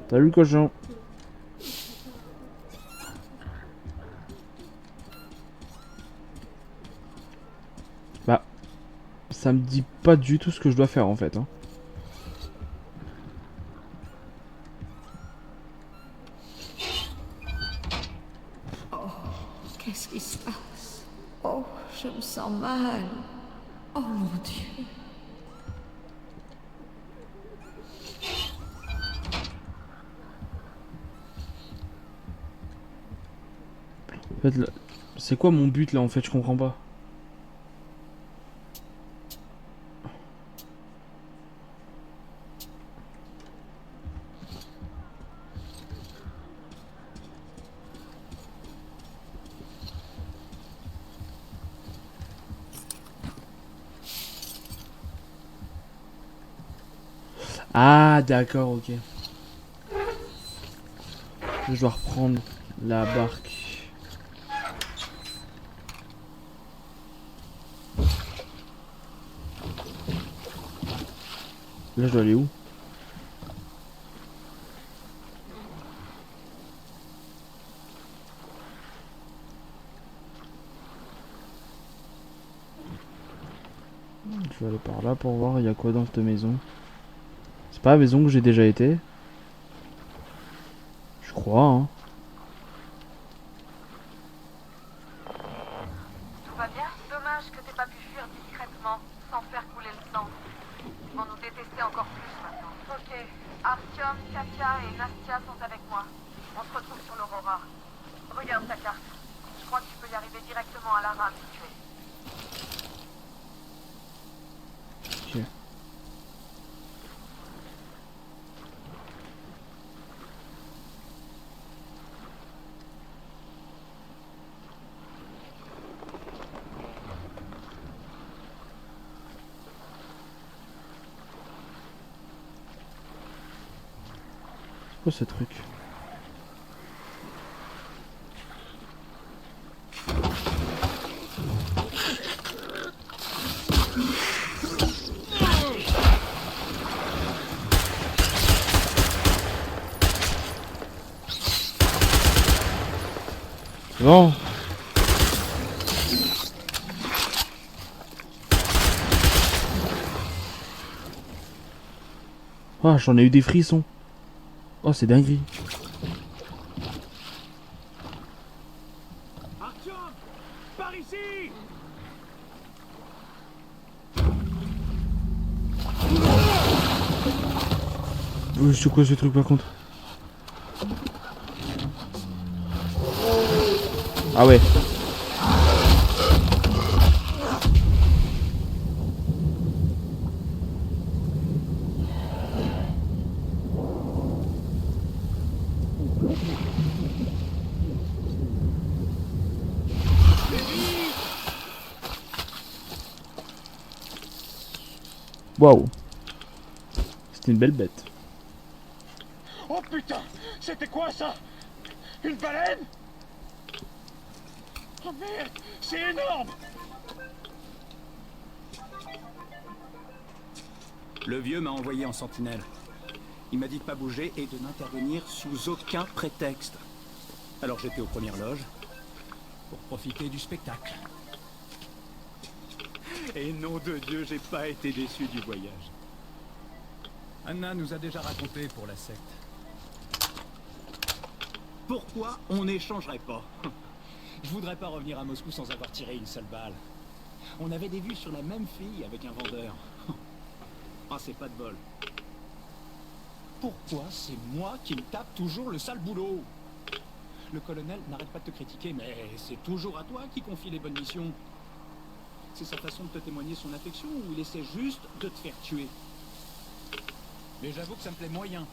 Salut cochon. Bah, ça me dit pas du tout ce que je dois faire en fait. Hein. Oh, qu'est-ce qui se passe? Oh, je me sens mal. Oh mon Dieu. En fait, c'est quoi mon but là en fait, je comprends pas. Ah d'accord, ok. Je dois reprendre la barque. Là, je dois aller où? Je vais aller par là pour voir il y a quoi dans cette maison. C'est pas la maison que j'ai déjà été. Je crois, hein. Tout va bien? Dommage que t'aies pas pu fuir discrètement, sans faire couler le sang. Ils vont nous détester encore plus maintenant. Ok, Artyom, Katya et Nastia sont avec moi. On se retrouve sur l'Aurora. Regarde ta carte. Je crois que tu peux y arriver directement à la rame si tu es. Ok. C'est quoi ce truc? Bon. Ah, j'en ai eu des frissons. Oh, c'est dinguerie. Artyom, par ici. Oui, c'est quoi ce truc par contre? Ah ouais. Waouh. C'était une belle bête. Oh putain, c'était quoi ça? Une baleine? Oh merde, c'est énorme! Le vieux m'a envoyé en sentinelle. Il m'a dit de pas bouger et de n'intervenir sous aucun prétexte. Alors j'étais aux premières loges pour profiter du spectacle. Et nom de Dieu, j'ai pas été déçu du voyage. Anna nous a déjà raconté pour la secte. Pourquoi on n'échangerait pas? Je voudrais pas revenir à Moscou sans avoir tiré une seule balle. On avait des vues sur la même fille avec un vendeur. Ah, c'est pas de bol. Pourquoi c'est moi qui me tape toujours le sale boulot? Le colonel n'arrête pas de te critiquer, mais c'est toujours à toi qui confie les bonnes missions. C'est sa façon de te témoigner son affection ou il essaie juste de te faire tuer? Mais j'avoue que ça me plaît moyen.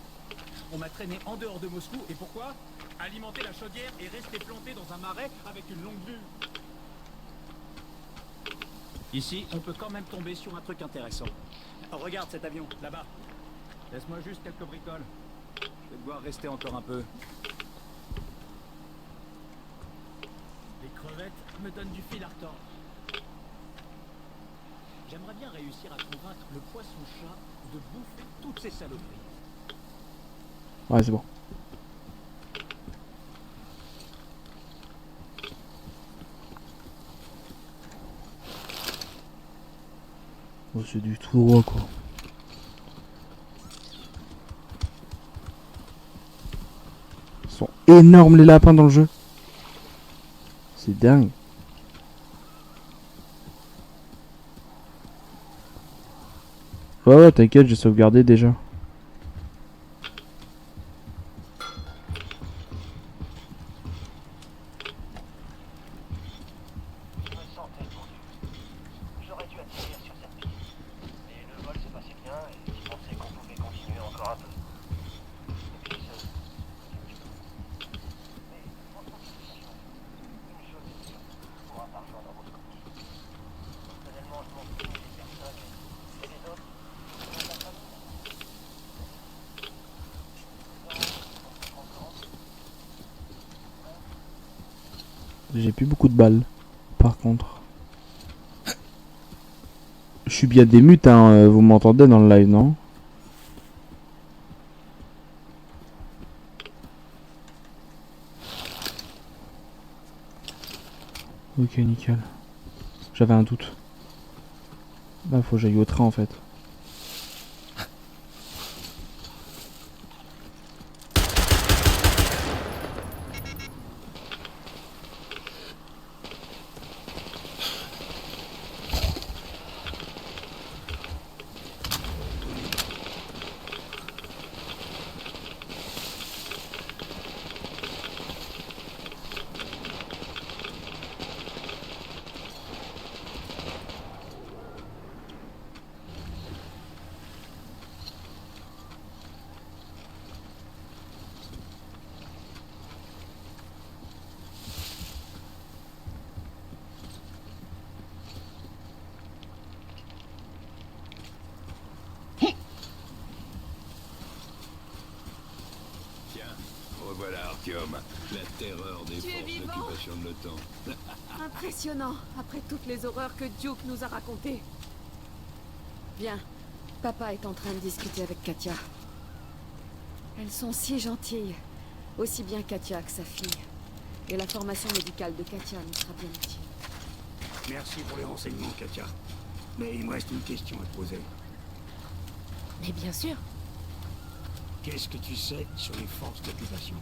On m'a traîné en dehors de Moscou, et pourquoi? Alimenter la chaudière et rester planté dans un marais avec une longue vue. Ici, on peut quand même tomber sur un truc intéressant. Regarde cet avion, là-bas. Laisse-moi juste quelques bricoles. Je vais devoir rester encore un peu. Les crevettes me donnent du fil à retordre. J'aimerais bien réussir à convaincre le poisson-chat de bouffer toutes ces saloperies. Ouais, c'est bon. Oh, c'est du tout droit, quoi. Ils sont énormes, les lapins, dans le jeu. C'est dingue. Ouais, ouais, t'inquiète, j'ai sauvegardé déjà. J'ai plus beaucoup de balles, par contre. Je suis bien démute, hein, vous m'entendez dans le live, non? Ok, nickel. J'avais un doute. Là, faut que j'aille au train, en fait. Revoilà Artyom, la terreur des forces d'occupation de l'OTAN. Impressionnant, après toutes les horreurs que Duke nous a racontées. Bien, papa est en train de discuter avec Katia. Elles sont si gentilles, aussi bien Katia que sa fille. Et la formation médicale de Katia nous sera bien utile. Merci pour les renseignements, Katia. Mais il me reste une question à te poser. Mais bien sûr. Qu'est-ce que tu sais sur les forces d'occupation?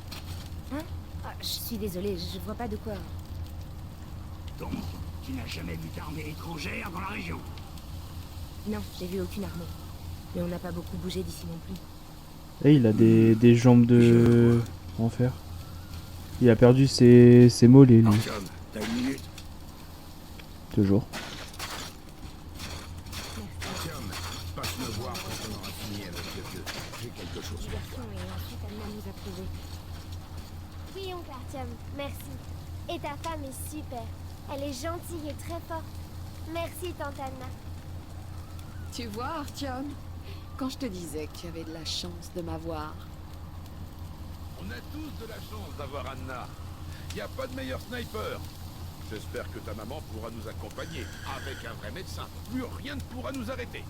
Hein? Ah, je suis désolée, je vois pas de quoi. Donc, tu n'as jamais vu d'armée étrangère dans la région? Non, j'ai vu aucune armée. Mais on n'a pas beaucoup bougé d'ici non plus. Et il a des jambes de enfer. Il a perdu ses mollets, lui. Artyom, t'as une minute? Toujours. Artyom, passe me voir quand on aura fini avec le vieux. J'ai quelque chose pour toi. Et ensuite, Anna nous a prouvé. Oui, oncle Artyom, merci. Et ta femme est super. Elle est gentille et très forte. Merci, tante Anna. Tu vois, Artyom, quand je te disais que tu avais de la chance de m'avoir. On a tous de la chance d'avoir Anna. Y a pas de meilleur sniper. J'espère que ta maman pourra nous accompagner. Avec un vrai médecin, plus rien ne pourra nous arrêter.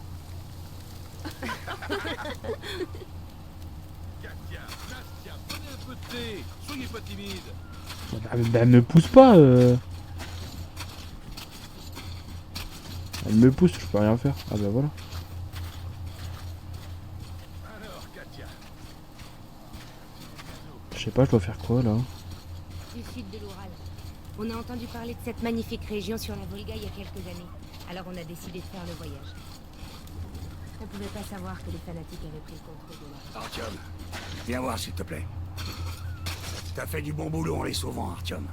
Katia, Nastia, prenez un peu de thé. Soyez pas timide. Elle me pousse pas. Elle me pousse, je peux rien faire. Ah bah voilà. Alors, Katia. Je sais pas, je dois faire quoi là? Du sud de l'Oural. On a entendu parler de cette magnifique région sur la Volga il y a quelques années. Alors on a décidé de faire le voyage. On pouvait pas savoir que les fanatiques avaient pris le contrôle de la... Artyom, viens voir s'il te plaît. T'as fait du bon boulot en les sauvant, Artyom.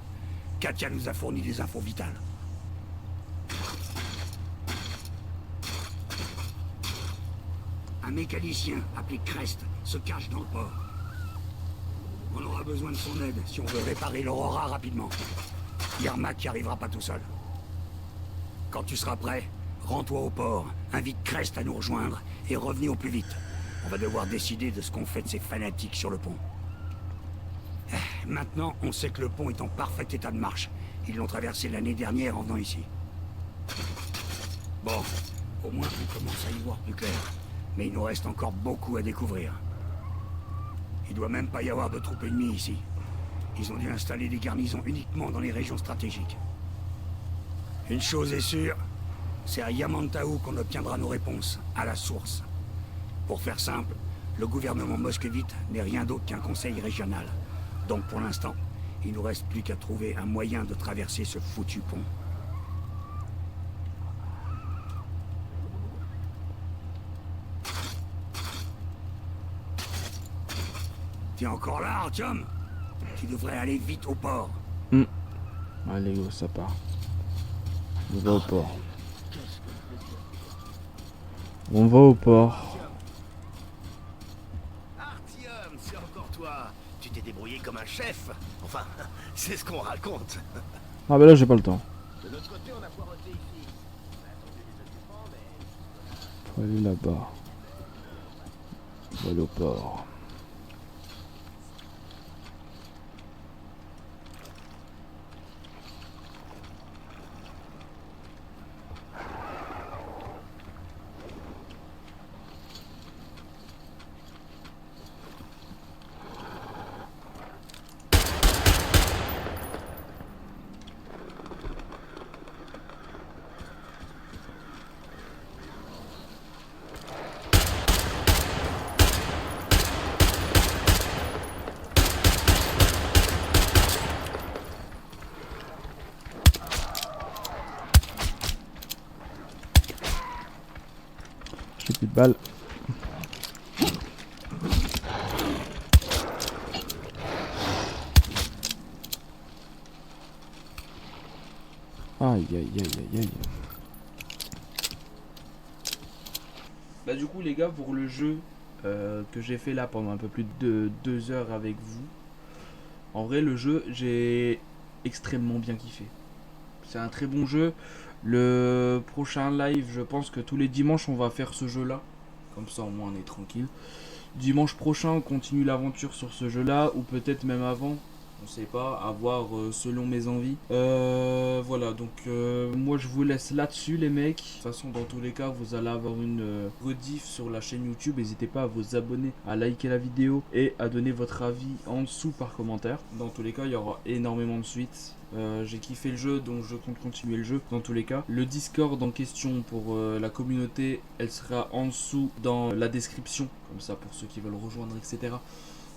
Katia nous a fourni des infos vitales. Un mécanicien appelé Crest se cache dans le port. On aura besoin de son aide si on veut réparer l'Aurora rapidement. Yermak n'y arrivera pas tout seul. Quand tu seras prêt, rends-toi au port, invite Crest à nous rejoindre et revenez au plus vite. On va devoir décider de ce qu'on fait de ces fanatiques sur le pont. Maintenant, on sait que le pont est en parfait état de marche. Ils l'ont traversé l'année dernière en venant ici. Bon, au moins on commence à y voir plus clair. Mais il nous reste encore beaucoup à découvrir. Il doit même pas y avoir de troupes ennemies ici. Ils ont dû installer des garnisons uniquement dans les régions stratégiques. Une chose est sûre, c'est à Yamantaou qu'on obtiendra nos réponses, à la source. Pour faire simple, le gouvernement moscovite n'est rien d'autre qu'un conseil régional. Donc pour l'instant, il nous reste plus qu'à trouver un moyen de traverser ce foutu pont. T'es encore là, Artyom? Tu devrais aller vite au port. Allez go, ça part. On va au port. On va au port. Artyom, c'est encore toi. Tu t'es débrouillé comme un chef. Enfin, c'est ce qu'on raconte. Ah bah là j'ai pas le temps. De notre côté, on a poireauté ici. On a attendu les occupants, mais... Faut aller là-bas. On va aller au port. J'ai plus de balles. Aïe aïe aïe aïe aïe. Bah du coup les gars, pour le jeu que j'ai fait là pendant un peu plus de 2 heures avec vous, en vrai le jeu j'ai extrêmement bien kiffé. C'est un très bon jeu. Le prochain live, je pense que tous les dimanches on va faire ce jeu là. Comme ça au moins on est tranquille. Dimanche prochain on continue l'aventure sur ce jeu là, ou peut-être même avant. On sait pas, à voir selon mes envies. Voilà, donc moi je vous laisse là-dessus les mecs. De toute façon dans tous les cas vous allez avoir une rediff sur la chaîne YouTube. N'hésitez pas à vous abonner, à liker la vidéo et à donner votre avis en dessous par commentaire. Dans tous les cas il y aura énormément de suites. J'ai kiffé le jeu donc je compte continuer le jeu dans tous les cas. Le Discord en question pour la communauté, elle sera en dessous dans la description. Comme ça pour ceux qui veulent rejoindre etc.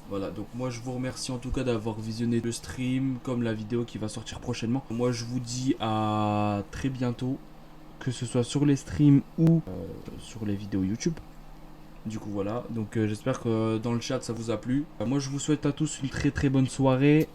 Voilà, donc moi je vous remercie en tout cas d'avoir visionné le stream, comme la vidéo qui va sortir prochainement. Moi je vous dis à très bientôt, que ce soit sur les streams ou sur les vidéos YouTube. Du coup voilà, donc j'espère que dans le chat ça vous a plu. Moi je vous souhaite à tous une très bonne soirée.